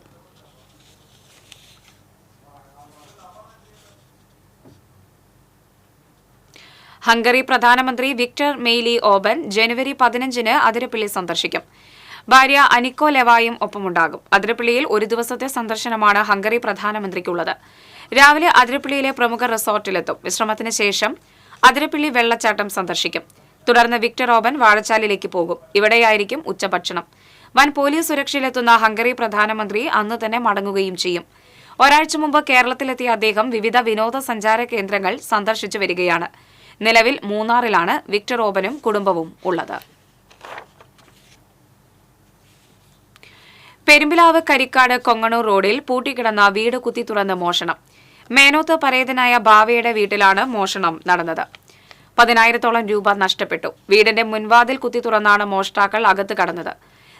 ഹംഗറി പ്രധാനമന്ത്രി വിക്ടർ മെയ്ലി ഓബൻ ജനുവരി 15-ന് അതിരപ്പള്ളി സന്ദർശിക്കും. ഭാര്യ അനിക്കോ ലെവായും ഒപ്പമുണ്ടാകും. അതിരപ്പള്ളിയിൽ ഒരു ദിവസത്തെ സന്ദർശനമാണ് ഹംഗറി പ്രധാനമന്ത്രിക്കുള്ളത്. രാവിലെ അതിരപ്പള്ളിയിലെ പ്രമുഖ റിസോർട്ടിലെത്തും. വിശ്രമത്തിന് ശേഷം അതിരപ്പള്ളി വെള്ളച്ചാട്ടം സന്ദർശിക്കും. തുടർന്ന് വിക്ടർ ഓബൻ വാഴച്ചാലിലേക്ക് പോകും. ഇവിടെയായിരിക്കും ഉച്ചഭക്ഷണം. വൻ പോലീസ് സുരക്ഷയിലെത്തുന്ന ഹംഗറി പ്രധാനമന്ത്രി അന്ന് തന്നെ മടങ്ങുകയും ചെയ്യും. ഒരാഴ്ച മുമ്പ് കേരളത്തിലെത്തിയ അദ്ദേഹം വിവിധ വിനോദസഞ്ചാര കേന്ദ്രങ്ങൾ സന്ദർശിച്ചു വരികയാണ്. നിലവിൽ മൂന്നാറിലാണ് വിക്ടർ ഓബനും കുടുംബവും ഉള്ളത്. പെരുമ്പിലാവ് കരിക്കാട് കൊങ്ങണൂർ റോഡിൽ പൂട്ടിക്കിടന്ന വീട് കുത്തി തുറന്ന് മോഷണം. മേനോത്ത് പരേതനായ ബാവയുടെ വീട്ടിലാണ് മോഷണം നടന്നത്. 10,000-ഓളം രൂപ നഷ്ടപ്പെട്ടു. വീടിന്റെ മുൻവാതിൽ കുത്തി തുറന്നാണ് മോഷ്ടാക്കൾ അകത്ത് കടന്നത്.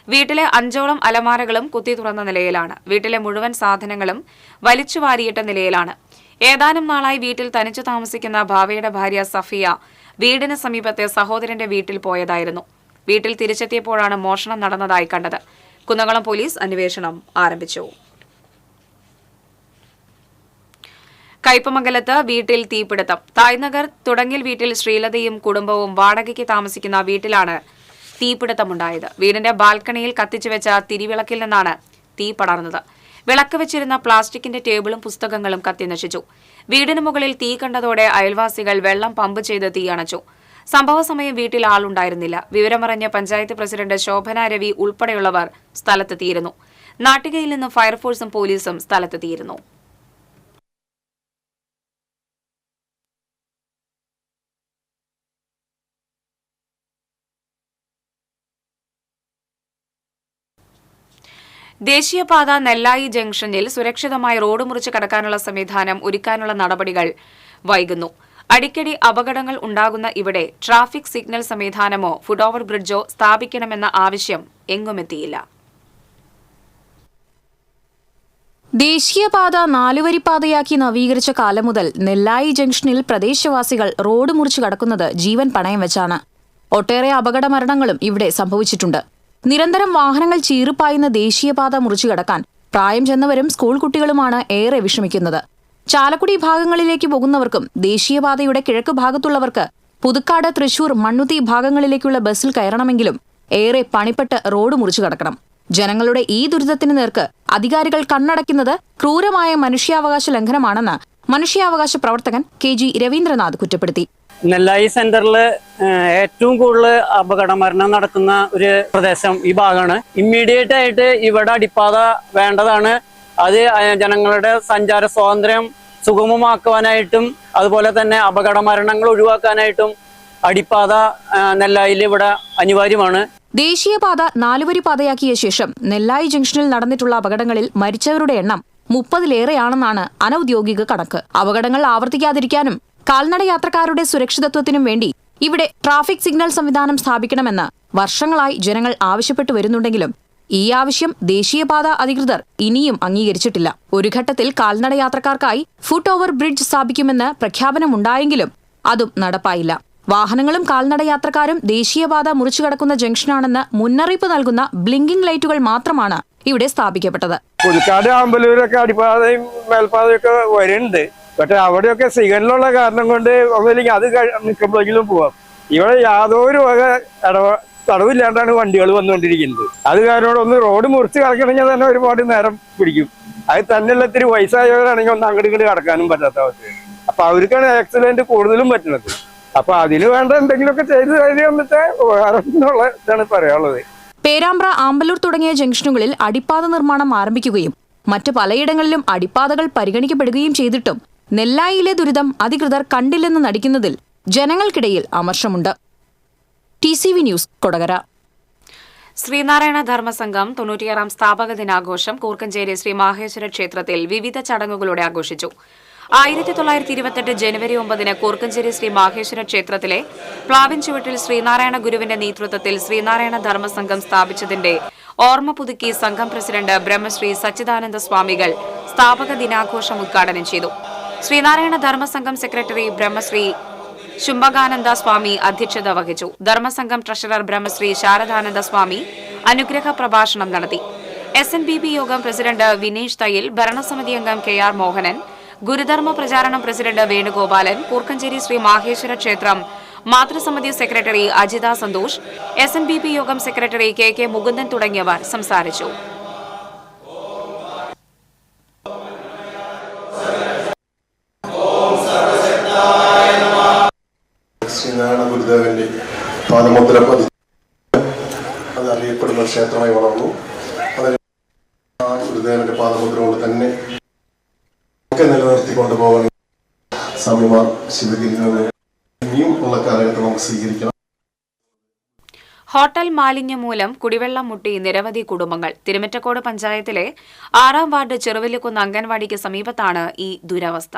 വീട്ടിലെ 5ഓളം അലമാരകളും കുത്തി തുറന്ന നിലയിലാണ്. വീട്ടിലെ മുഴുവൻ സാധനങ്ങളും വലിച്ചുവാരിയിട്ട നിലയിലാണ്. ഏതാനും നാളായി വീട്ടിൽ തനിച്ചു താമസിക്കുന്ന ഭാവയുടെ ഭാര്യ സഫിയ വീടിന് സമീപത്തെ സഹോദരന്റെ വീട്ടിൽ പോയതായിരുന്നു. വീട്ടിൽ തിരിച്ചെത്തിയപ്പോഴാണ് മോഷണം നടന്നതായി കണ്ടത്. കുന്നംകുളം പോലീസ് അന്വേഷണം ആരംഭിച്ചു. കയ്പമംഗലത്ത് വീട്ടിൽ തീപിടുത്തം. തായ്നഗർ തുടങ്ങിൽ വീട്ടിൽ ശ്രീലതയും കുടുംബവും വാടകയ്ക്ക് താമസിക്കുന്ന വീട്ടിലാണ് തീപിടുത്തമുണ്ടായത്. വീടിന്റെ ബാൽക്കണിയിൽ കത്തിച്ചുവെച്ച തിരിവിളക്കിൽ നിന്നാണ് തീ പടർന്നത്. വിളക്ക് വെച്ചിരുന്ന പ്ലാസ്റ്റിക്കിന്റെ ടേബിളും പുസ്തകങ്ങളും കത്തിനശിച്ചു. വീടിന് മുകളിൽ തീ കണ്ടതോടെ അയൽവാസികൾ വെള്ളം പമ്പ് ചെയ്ത് തീയണച്ചു. സംഭവസമയം വീട്ടിൽ ആളുണ്ടായിരുന്നില്ല. വിവരമറിഞ്ഞ പഞ്ചായത്ത് പ്രസിഡന്റ് ശോഭന രവി ഉൾപ്പെടെയുള്ളവർ സ്ഥലത്തെത്തിയിരുന്നു. നാട്ടികയിൽ നിന്ന് ഫയർഫോഴ്സും പോലീസും സ്ഥലത്തെത്തിയിരുന്നു. ദേശീയപാത നെല്ലായി ജംഗ്ഷനിൽ സുരക്ഷിതമായി റോഡ് മുറിച്ച് കടക്കാനുള്ള സംവിധാനം ഒരുക്കാനുള്ള നടപടികൾ വൈകുന്നു. അടിക്കടി അപകടങ്ങൾ ഉണ്ടാകുന്ന ഇവിടെ ട്രാഫിക് സിഗ്നൽ സംവിധാനമോ ഫുട് ഓവർ ബ്രിഡ്ജോ സ്ഥാപിക്കണമെന്ന ആവശ്യം എങ്ങുമെത്തിയില്ല. ദേശീയപാത 4-വരിപ്പാതയാക്കി നവീകരിച്ച കാലം മുതൽ നെല്ലായി ജംഗ്ഷനിൽ പ്രദേശവാസികൾ റോഡ് മുറിച്ച് കടക്കുന്നത് ജീവൻ പണയം വെച്ചാണ്. ഒട്ടേറെ അപകട മരണങ്ങളും ഇവിടെ സംഭവിച്ചിട്ടുണ്ട്. നിരന്തരം വാഹനങ്ങൾ ചീറിപ്പായുന്ന ദേശീയപാത മുറിച്ചു കടക്കാൻ പ്രായം ചെന്നവരും സ്കൂൾ കുട്ടികളുമാണ് ഏറെ വിഷമിക്കുന്നത്. ചാലക്കുടി ഭാഗങ്ങളിലേക്ക് പോകുന്നവർക്കും ദേശീയപാതയുടെ കിഴക്ക് ഭാഗത്തുള്ളവർക്ക് പുതുക്കാട്, തൃശൂർ, മണ്ണുത്തി ഭാഗങ്ങളിലേക്കുള്ള ബസ്സിൽ കയറണമെങ്കിലും ഏറെ പണിപ്പെട്ട് റോഡ് മുറിച്ചു കടക്കണം. ജനങ്ങളുടെ ഈ ദുരിതത്തിന് നേർക്ക് അധികാരികൾ കണ്ണടയ്ക്കുന്നത് ക്രൂരമായ മനുഷ്യാവകാശ ലംഘനമാണെന്ന് മനുഷ്യാവകാശ പ്രവർത്തകൻ KG രവീന്ദ്രനാഥ് കുറ്റപ്പെടുത്തി. നെല്ലായി സെന്ററിൽ ഏറ്റവും കൂടുതൽ അപകട മരണം നടക്കുന്ന ഒരു പ്രദേശം ഈ ഭാഗമാണ്. ഇമ്മീഡിയറ്റ് ആയിട്ട് ഇവിടെ അടിപ്പാത വേണ്ടതാണ്. അത് ജനങ്ങളുടെ സഞ്ചാര സ്വാതന്ത്ര്യം സുഗമമാക്കുവാനായിട്ടും അതുപോലെ തന്നെ അപകട മരണങ്ങൾ ഒഴിവാക്കാനായിട്ടും അടിപ്പാത നെല്ലായിൽ ഇവിടെ അനിവാര്യമാണ്. ദേശീയപാത 4-വരി പാതയാക്കിയ ശേഷം നെല്ലായി ജംഗ്ഷനിൽ നടന്നിട്ടുള്ള അപകടങ്ങളിൽ മരിച്ചവരുടെ എണ്ണം 30-ലേറെയാണെന്നാണ് അനൌദ്യോഗിക കണക്ക്. അപകടങ്ങൾ ആവർത്തിക്കാതിരിക്കാനും കാൽനട യാത്രക്കാരുടെ സുരക്ഷിതത്വത്തിനും വേണ്ടി ഇവിടെ ട്രാഫിക് സിഗ്നൽ സംവിധാനം സ്ഥാപിക്കണമെന്ന് വർഷങ്ങളായി ജനങ്ങൾ ആവശ്യപ്പെട്ടു വരുന്നുണ്ടെങ്കിലും ഈ ആവശ്യം ദേശീയപാത അധികൃതർ ഇനിയും അംഗീകരിച്ചിട്ടില്ല. ഒരു ഘട്ടത്തിൽ കാൽനട യാത്രക്കാർക്കായി ഫുട് ഓവർ ബ്രിഡ്ജ് സ്ഥാപിക്കുമെന്ന് പ്രഖ്യാപനമുണ്ടായെങ്കിലും അതും നടപ്പായില്ല. വാഹനങ്ങളും കാൽനട യാത്രക്കാരും ദേശീയപാത മുറിച്ചുകടക്കുന്ന ജംഗ്ഷനാണെന്ന് മുന്നറിയിപ്പ് നൽകുന്ന ബ്ലിങ്കിംഗ് ലൈറ്റുകൾ മാത്രമാണ് ഇവിടെ സ്ഥാപിക്കപ്പെട്ടത്. പുതുക്കാട് ആമ്പലൂരൊക്കെ അടിപ്പാതയും മേൽപ്പാതയൊക്കെ വരുന്നുണ്ട്. പക്ഷെ അവിടെയൊക്കെ സിഗ്നലുള്ള കാരണം കൊണ്ട് ഒന്നുമില്ലെങ്കിൽ അത് നിൽക്കുമ്പോഴെങ്കിലും പോവാം. ഇവിടെ യാതൊരു വക തടവില്ലാണ്ടാണ് വണ്ടികൾ വന്നുകൊണ്ടിരിക്കുന്നത്. അത് കാരണം ഒന്ന് റോഡ് മുറിച്ച് കടക്കണമെങ്കിൽ തന്നെ ഒരുപാട് നേരം പിടിക്കും. അത് തന്നെയുള്ള ഇത്തിരി വയസ്സായവരാണെങ്കിൽ ഒന്ന് അങ്ങോട്ട് ഇങ്ങോട്ട് കടക്കാനും പറ്റാത്ത അവസ്ഥയാണ്. അപ്പൊ അവർക്കാണ് ആക്സിഡന്റ് കൂടുതലും പറ്റുന്നത്. അപ്പൊ അതിന് വേണ്ട എന്തെങ്കിലുമൊക്കെ ചെയ്ത് കഴിഞ്ഞാൽ ഉപകാരം എന്നുള്ള ഇതാണ് പറയാനുള്ളത്. പേരാമ്പ്ര, ആമ്പലൂർ തുടങ്ങിയ ജംഗ്ഷനുകളിൽ അടിപ്പാത നിർമ്മാണം ആരംഭിക്കുകയും മറ്റ് പലയിടങ്ങളിലും അടിപ്പാതകൾ പരിഗണിക്കപ്പെടുകയും ചെയ്തിട്ടും നെല്ലായിയിലെ ദുരിതം അധികൃതർ കണ്ടില്ലെന്ന് നടിക്കുന്നതിൽ ജനങ്ങൾക്കിടയിൽ അമർഷമുണ്ട്. TCV news, Kodakara. ശ്രീനാരായണ ധർമ്മസംഘം 96ാം സ്ഥാപക ദിനാഘോഷം കൂർക്കഞ്ചേരി ശ്രീ മാഹേശ്വര ക്ഷേത്രത്തിൽ വിവിധ ചടങ്ങുകളോടെ ആഘോഷിച്ചു. 1928 ജനുവരി 9 കൂർക്കഞ്ചേരി ശ്രീ മാഹേശ്വര ക്ഷേത്രത്തിലെ പ്ലാവിൻ ചുവട്ടിൽ ശ്രീനാരായണ ഗുരുവിന്റെ നേതൃത്വത്തിൽ ശ്രീനാരായണ ധർമ്മസംഘം സ്ഥാപിച്ചതിന്റെ ഓർമ്മ പുതുക്കി സംഘം പ്രസിഡന്റ് ബ്രഹ്മശ്രീ സച്ചിദാനന്ദ സ്വാമികൾ സ്ഥാപക ദിനാഘോഷം ഉദ്ഘാടനം ചെയ്തു. ശ്രീനാരായണ ധർമ്മസംഘം സെക്രട്ടറി ബ്രഹ്മശ്രീ ശുംഭകാനന്ദ സ്വാമി അധ്യക്ഷത വഹിച്ചു. ധർമ്മസംഘം ട്രഷറർ ബ്രഹ്മശ്രീ ശാരദാനന്ദ സ്വാമി അനുഗ്രഹ പ്രഭാഷണം നടത്തി. SNBP യോഗം പ്രസിഡന്റ് വിനേഷ് തയ്യിൽ, ഭരണസമിതി അംഗം KR മോഹനൻ, ഗുരുധർമ്മ പ്രചാരണം പ്രസിഡന്റ് വേണുഗോപാലൻ, കൂർക്കഞ്ചേരി ശ്രീ മാഹേശ്വര ക്ഷേത്രം മാതൃസമിതി സെക്രട്ടറി അജിത സന്തോഷ്, SNBP യോഗം സെക്രട്ടറി KK മുകുന്ദൻ തുടങ്ങിയവർ സംസാരിച്ചു. ശ്രീനാരായണ ഗുരുദേവന്റെ പാദമുദ്ര പതിച്ച് അത് അറിയപ്പെടുന്ന ക്ഷേത്രമായി വളർന്നു. അതിന് ഗുരുദേവന്റെ പാദമുദ്ര കൊണ്ട് തന്നെ ഒക്കെ നിലനിർത്തിക്കൊണ്ടു പോകാൻ സ്വാമിമാർ ശിവഗിരികളിൽ ഇനിയും ഉള്ള കാലഘട്ടം നമുക്ക് സ്വീകരിക്കണം. ഹോട്ടൽ മാലിന്യം മൂലം കുടിവെള്ളം മുട്ടി നിരവധി കുടുംബങ്ങൾ. തിരുമറ്റക്കോട് പഞ്ചായത്തിലെ 6ാം വാർഡ് ചെറുവല്ലിക്കുന്ന് അംഗൻവാടിക്ക് സമീപത്താണ് ഈ ദുരവസ്ഥ.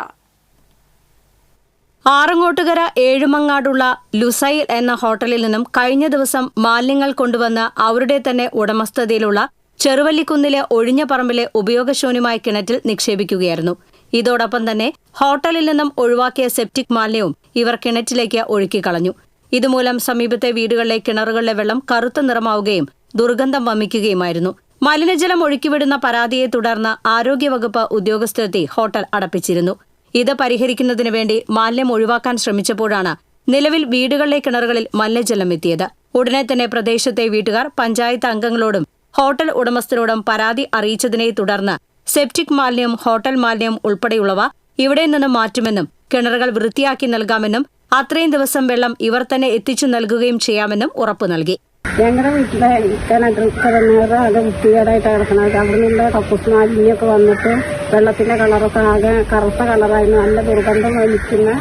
ആറങ്ങോട്ടുകര ഏഴുമങ്ങാടുള്ള ലുസൈൽ എന്ന ഹോട്ടലിൽ നിന്നും കഴിഞ്ഞ ദിവസം മാലിന്യങ്ങൾ കൊണ്ടുവന്ന് അവരുടെ തന്നെ ഉടമസ്ഥതയിലുള്ള ചെറുവല്ലിക്കുന്നിലെ ഒഴിഞ്ഞ പറമ്പിലെ ഉപയോഗശൂന്യമായ കിണറ്റിൽ നിക്ഷേപിക്കുകയായിരുന്നു. ഇതോടൊപ്പം തന്നെ ഹോട്ടലിൽ നിന്നും ഒഴിവാക്കിയ സെപ്റ്റിക് മാലിന്യവും ഇവർ കിണറ്റിലേക്ക് ഒഴുക്കിക്കളഞ്ഞു. ഇതുമൂലം സമീപത്തെ വീടുകളിലെ കിണറുകളിലെ വെള്ളം കറുത്ത നിറമാവുകയും ദുർഗന്ധം വമിക്കുകയുമായിരുന്നു. മലിനജലം ഒഴുക്കിവിടുന്ന പരാതിയെ തുടർന്ന് ആരോഗ്യവകുപ്പ് ഉദ്യോഗസ്ഥരെത്തി ഹോട്ടൽ അടപ്പിച്ചിരുന്നു. ഇത് പരിഹരിക്കുന്നതിനു വേണ്ടി മാലിന്യം ഒഴിവാക്കാൻ ശ്രമിച്ചപ്പോഴാണ് നിലവിൽ വീടുകളിലെ കിണറുകളിൽ മലിനജലം എത്തിയത്. ഉടനെ തന്നെ പ്രദേശത്തെ വീട്ടുകാർ പഞ്ചായത്ത് അംഗങ്ങളോടും ഹോട്ടൽ ഉടമസ്ഥരോടും പരാതി അറിയിച്ചതിനെ തുടർന്ന് സെപ്റ്റിക് മാലിന്യം, ഹോട്ടൽ മാലിന്യം ഉൾപ്പെടെയുള്ളവ ഇവിടെ നിന്ന് മാറ്റുമെന്നും കിണറുകൾ വൃത്തിയാക്കി നൽകാമെന്നും അത്രയും ദിവസം വെള്ളം ഇവർ തന്നെ എത്തിച്ചു നൽകുകയും ചെയ്യാമെന്നും ഉറപ്പു നൽകി. ഞങ്ങളുടെ വീട്ടിലെ കിണറ് അത് വൃത്തികേടായിട്ട് കിടക്കുന്നത്. അവിടെ നിന്നുള്ള കക്കൂസ് മാലിന്യമൊക്കെ വന്നിട്ട് വെള്ളത്തിന്റെ കളറൊക്കെ ആകെ കറുത്ത കളറായിരുന്നു. നല്ല ദുർഗന്ധം വലിക്കുന്ന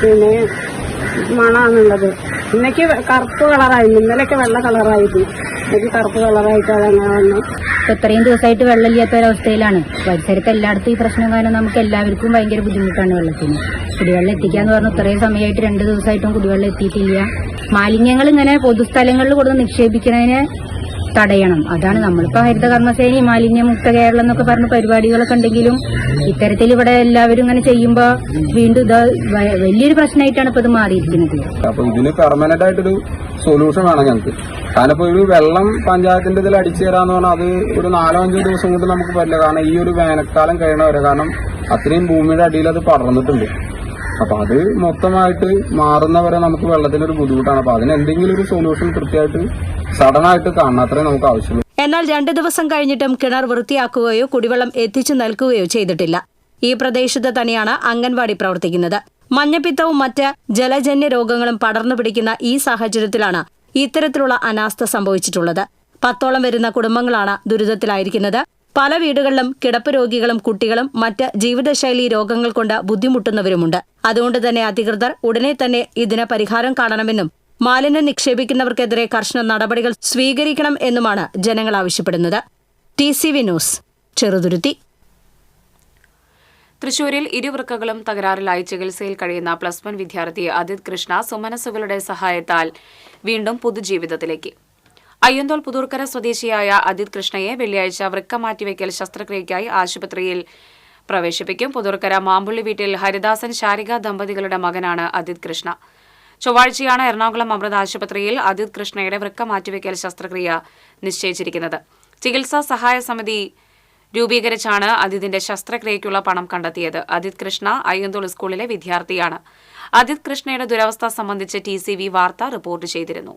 പിന്നെ മണാണുള്ളത്. ഇന്നേക്ക് കറുപ്പ് കളറായിരുന്നു, ഇന്നലെയൊക്കെ വെള്ള കളറായിരുന്നു. ഇന്നേക്ക് കറുപ്പ് കളറായിട്ട് അതങ്ങനെ വന്നു. ഇത്രയും ദിവസമായിട്ട് വെള്ളമില്ലാത്ത ഒരവസ്ഥയിലാണ്. പരിസരത്ത് എല്ലായിടത്തും ഈ പ്രശ്നം കാരണം നമുക്ക് എല്ലാവർക്കും ഭയങ്കര ബുദ്ധിമുട്ടാണ് വെള്ളത്തിന്. കുടിവെള്ളം എത്തിക്കാന്ന് പറഞ്ഞു ഇത്രയും സമയമായിട്ട് 2 ദിവസമായിട്ടും കുടിവെള്ളം എത്തിയിട്ടില്ല. മാലിന്യങ്ങൾ ഇങ്ങനെ പൊതുസ്ഥലങ്ങളിൽ കൊടുത്ത് നിക്ഷേപിക്കുന്നതിനെ തടയണം. അതാണ് നമ്മളിപ്പോൾ ഹരിത കർമ്മസേന മാലിന്യമുക്ത കേരളം എന്നൊക്കെ പറഞ്ഞ പരിപാടികളൊക്കെ ഉണ്ടെങ്കിലും ഇത്തരത്തിൽ ഇവിടെ എല്ലാവരും ഇങ്ങനെ ചെയ്യുമ്പോൾ വീണ്ടും ഇത് വലിയൊരു പ്രശ്നമായിട്ടാണ് ഇപ്പൊ ഇത് മാറിയിരിക്കുന്നത്. അപ്പൊ ഇതിന് പെർമനന്റ് ആയിട്ടൊരു സൊല്യൂഷൻ വേണം ഞങ്ങൾക്ക്. കാരണം ഇപ്പൊ ഒരു വെള്ളം പഞ്ചായത്തിന്റെ ഇതിൽ അടിച്ചു തരാന്ന് പറഞ്ഞാൽ അത് ഒരു 4-5 ദിവസം കൊണ്ട് നമുക്ക് പറ്റില്ല. കാരണം ഈ ഒരു വേനൽക്കാലം കഴിയണവരെ, കാരണം അത്രയും ഭൂമിയുടെ അടിയിൽ അത് പടർന്നിട്ടുണ്ട്. അപ്പൊ അത് മൊത്തമായിട്ട് മാറുന്നവരെ നമുക്ക് വെള്ളത്തിനൊരു ബുദ്ധിമുട്ടാണ്. അപ്പൊ അതിന് എന്തെങ്കിലും ഒരു സൊല്യൂഷൻ കൃത്യമായിട്ട് സഡനായിട്ട് കാണണം, അത്രേ നമുക്ക് ആവശ്യമുള്ളൂ. എന്നാൽ 2 ദിവസം കഴിഞ്ഞിട്ടും കിണർ വൃത്തിയാക്കുകയോ കുടിവെള്ളം എത്തിച്ചു നൽകുകയോ ചെയ്തിട്ടില്ല. ഈ പ്രദേശത്ത് തന്നെയാണ് അംഗൻവാടി പ്രവർത്തിക്കുന്നത്. മഞ്ഞപ്പിത്തവും മറ്റ് ജലജന്യ രോഗങ്ങളും പടർന്നു പിടിക്കുന്ന ഈ സാഹചര്യത്തിലാണ് ഇത്തരത്തിലുള്ള അനാസ്ഥ സംഭവിച്ചിട്ടുള്ളത്. 10ഓളം വരുന്ന കുടുംബങ്ങളാണ് ദുരിതത്തിലായിരിക്കുന്നത്. പല വീടുകളിലും കിടപ്പ് രോഗികളും കുട്ടികളും മറ്റ് ജീവിതശൈലി രോഗങ്ങൾ കൊണ്ട് ബുദ്ധിമുട്ടുന്നവരുമുണ്ട്. അതുകൊണ്ട് തന്നെ അധികൃതർ ഉടനെ തന്നെ ഇതിന് പരിഹാരം കാണണമെന്നും മാലിന്യം നിക്ഷേപിക്കുന്നവർക്കെതിരെ കർശന നടപടികൾ സ്വീകരിക്കണം എന്നുമാണ് ജനങ്ങൾ ആവശ്യപ്പെടുന്നത്. TCV news, Cheruthuruthy. തൃശൂരിൽ ഇരുവൃക്കകളും തകരാറിലായി ചികിത്സയിൽ കഴിയുന്ന +1 വിദ്യാർത്ഥി അദിത് കൃഷ്ണ സുമനസുകളുടെ സഹായത്താൽ വീണ്ടും പുതുജീവിതത്തിലേക്ക്. അയ്യന്തോൾ പുതൂർക്കര സ്വദേശിയായ അദിത് കൃഷ്ണയെ വെള്ളിയാഴ്ച വൃക്ക മാറ്റിവെക്കൽ ശസ്ത്രക്രിയയ്ക്കായി ആശുപത്രിയിൽ പ്രവേശിപ്പിക്കും. പുതൂർക്കര മാമ്പുള്ളി വീട്ടിൽ ഹരിദാസൻ ശാരിക ദമ്പതികളുടെ മകനാണ് അദിത് കൃഷ്ണ. ചൊവ്വാഴ്ചയാണ് എറണാകുളം അമൃത ആശുപത്രിയിൽ അദിത് കൃഷ്ണയുടെ വൃക്ക മാറ്റിവെക്കൽ ശസ്ത്രക്രിയ നിശ്ചയിച്ചിരിക്കുന്നത്. ചികിത്സാ സഹായ സമിതി രൂപീകരിച്ചാണ് അദിതിന്റെ ശസ്ത്രക്രിയയ്ക്കുള്ള പണം കണ്ടെത്തിയത്. അദിത് കൃഷ്ണ അയ്യന്തോൾ സ്കൂളിലെ വിദ്യാർത്ഥിയാണ്. അദിത് കൃഷ്ണയുടെ ദുരവസ്ഥ സംബന്ധിച്ച് TCV വാർത്ത റിപ്പോർട്ട് ചെയ്തിരുന്നു.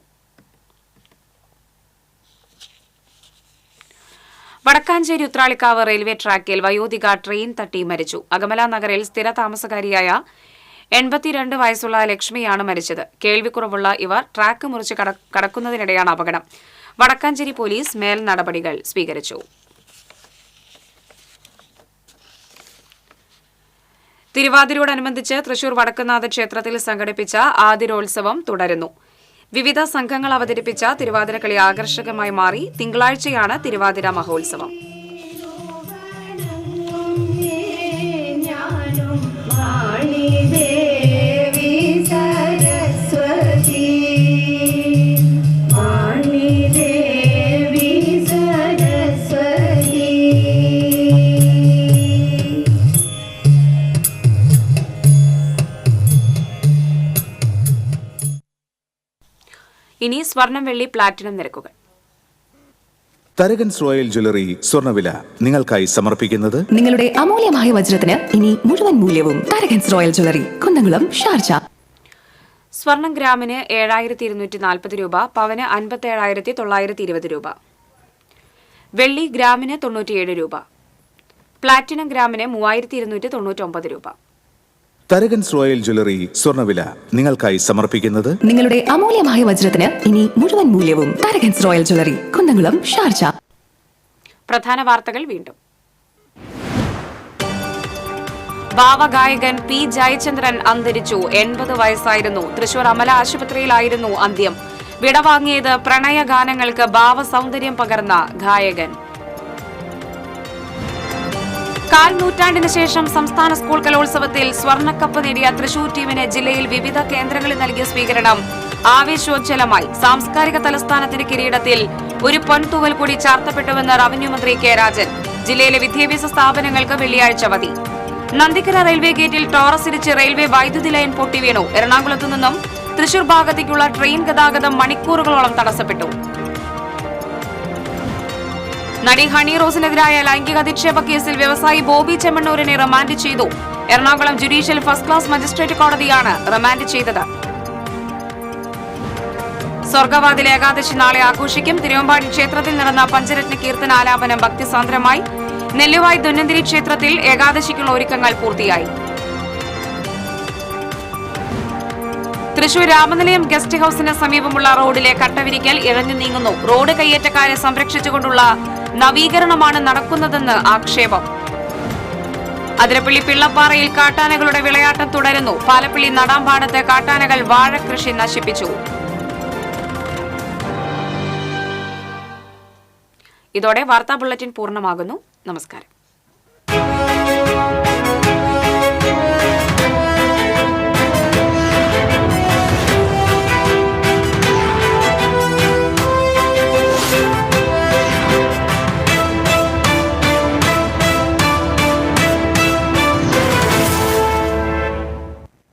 വടക്കാഞ്ചേരി ഉത്രാളിക്കാവ് റെയിൽവേ ട്രാക്കിൽ വയോധിക ട്രെയിൻ തട്ടി മരിച്ചു. അകമല നഗറിൽ സ്ഥിര താമസക്കാരിയായ 82 വയസ്സുള്ള ലക്ഷ്മിയാണ് മരിച്ചത്. കേൾവിക്കുറവുള്ള ഇവർ ട്രാക്ക് മുറിച്ച് കടക്കുന്നതിനിടെയാണ് അപകടം. വടക്കാഞ്ചേരി പോലീസ് മേൽ നടപടികൾ സ്വീകരിച്ചു. തിരുവാതിരയോടനുബന്ധിച്ച് തൃശൂർ വടക്കുന്നാഥ ക്ഷേത്രത്തിൽ സംഘടിപ്പിച്ച ആതിരോത്സവം തുടരുന്നു. വിവിധ സംഘങ്ങൾ അവതരിപ്പിച്ച തിരുവാതിരക്കളി ആകർഷകമായി മാറി. തിങ്കളാഴ്ചയാണ് തിരുവാതിര മഹോത്സവം. ഇനി സ്വർണം, വെള്ളി, പ്ലാറ്റിനം നിരക്കുകൾ. തരകൻസ് റോയൽ ജ്വല്ലറി സ്വർണ്ണവില നിങ്ങൾക്കായി സമർപ്പിക്കുന്നത് നിങ്ങളുടെ അമൂല്യമായ വജ്രത്തിന് ഇനി മുഴുവൻ മൂല്യവും Tharakans royal jewellery, Kunnamkulam, Sharjah. സ്വർണം ഗ്രാമിന് 7240 രൂപ, പവന് 57,920 രൂപ. വെള്ളി ഗ്രാമിന് 97 രൂപ. പ്ലാറ്റിനം ഗ്രാമിന് 3299 രൂപ. തരകൻസ് റോയൽ ജ്വല്ലറി സ്വർണ്ണവില നിങ്ങൾക്കായി സമർപ്പിക്കുന്നത് നിങ്ങളുടെ അമൂല്യമായ വജ്രത്തിന് ഇനി മുഴുവൻ മൂല്യവും Tharakans royal jewellery, Kunnamkulam, Sharjah. പ്രധാന വാർത്തകൾ വീണ്ടും. ഭാവഗായകൻ P. ജയചന്ദ്രൻ അന്തരിച്ചു. 80 വയസ്സായിരുന്നു. തൃശൂർ അമല ആശുപത്രിയിലായിരുന്നു അന്ത്യം. വിടവാങ്ങിയത് പ്രണയഗാനങ്ങൾക്ക് ഭാവസൗന്ദര്യം പകർന്ന ഗായകൻ. 4 നൂറ്റാണ്ടിന് ശേഷം സംസ്ഥാന സ്കൂൾ കലോത്സവത്തിൽ സ്വർണ്ണക്കപ്പ് നേടിയ തൃശൂർ ടീമിന് ജില്ലയിൽ വിവിധ കേന്ദ്രങ്ങളിൽ നൽകിയ സ്വീകരണം ആവേശോജ്വലമായി. സാംസ്കാരിക തലസ്ഥാനത്തിന് കിരീടത്തിൽ ഒരു പൊൻതൂവൽ കൂടി ചാർത്തപ്പെട്ടുവെന്ന് റവന്യൂ മന്ത്രി കെ രാജൻ. ജില്ലയിലെ വിദ്യാഭ്യാസ സ്ഥാപനങ്ങൾക്ക് വെള്ളിയാഴ്ച അവധി. നന്ദിക്കര റെയിൽവേ ഗേറ്റിൽ ടോറസ് ഇടിച്ച് റെയിൽവേ വൈദ്യുതി ലൈൻ പൊട്ടിവീണു. എറണാകുളത്തു നിന്നും തൃശൂർ ഭാഗത്തേക്കുള്ള ട്രെയിൻ ഗതാഗതം മണിക്കൂറുകളോളം തടസ്സപ്പെട്ടു. നടി ഹണി റോസിനെതിരായ ലൈംഗിക അധിക്ഷേപ കേസിൽ വ്യവസായി ബോബി ചെമ്മണ്ണൂരിനെ റിമാൻഡ് ചെയ്തു. Ernakulam judicial first class magistrate കോടതിയാണ് റിമാൻഡ് ചെയ്തത്. സ്വർഗവാതിൽ ഏകാദശി നാളെ ആഘോഷിക്കും. തിരുവമ്പാടി ക്ഷേത്രത്തിൽ നടന്ന പഞ്ചരത്ന കീർത്തനാലാപനം ഭക്തിസാന്ദ്രമായി. നെല്ലുവായി ധന്വന്തിരി ക്ഷേത്രത്തിൽ ഏകാദശിക്കുള്ള ഒരുക്കങ്ങൾ പൂർത്തിയായി. തൃശൂർ രാമനിലയം ഗസ്റ്റ് ഹൌസിന് സമീപമുള്ള റോഡിലെ കട്ടവിരിക്കൽ ഇഴഞ്ഞു നീങ്ങുന്നു. റോഡ് കയ്യേറ്റക്കാരെ സംരക്ഷിച്ചുകൊണ്ടുള്ള നവീകരണമാണ് നടക്കുന്നതെന്ന് ആക്ഷേപം. അതിരപ്പള്ളി പിള്ളപ്പാറയിൽ കാട്ടാനകളുടെ വിളയാട്ടം തുടരുന്നു. പാലപ്പള്ളി നടാമ്പാടത്ത് കാട്ടാനകൾ വാഴകൃഷി നശിപ്പിച്ചു. ഇതോടെ വാർത്താ ബുള്ളറ്റിൻ പൂർണ്ണമാകുന്നു. നമസ്കാരം.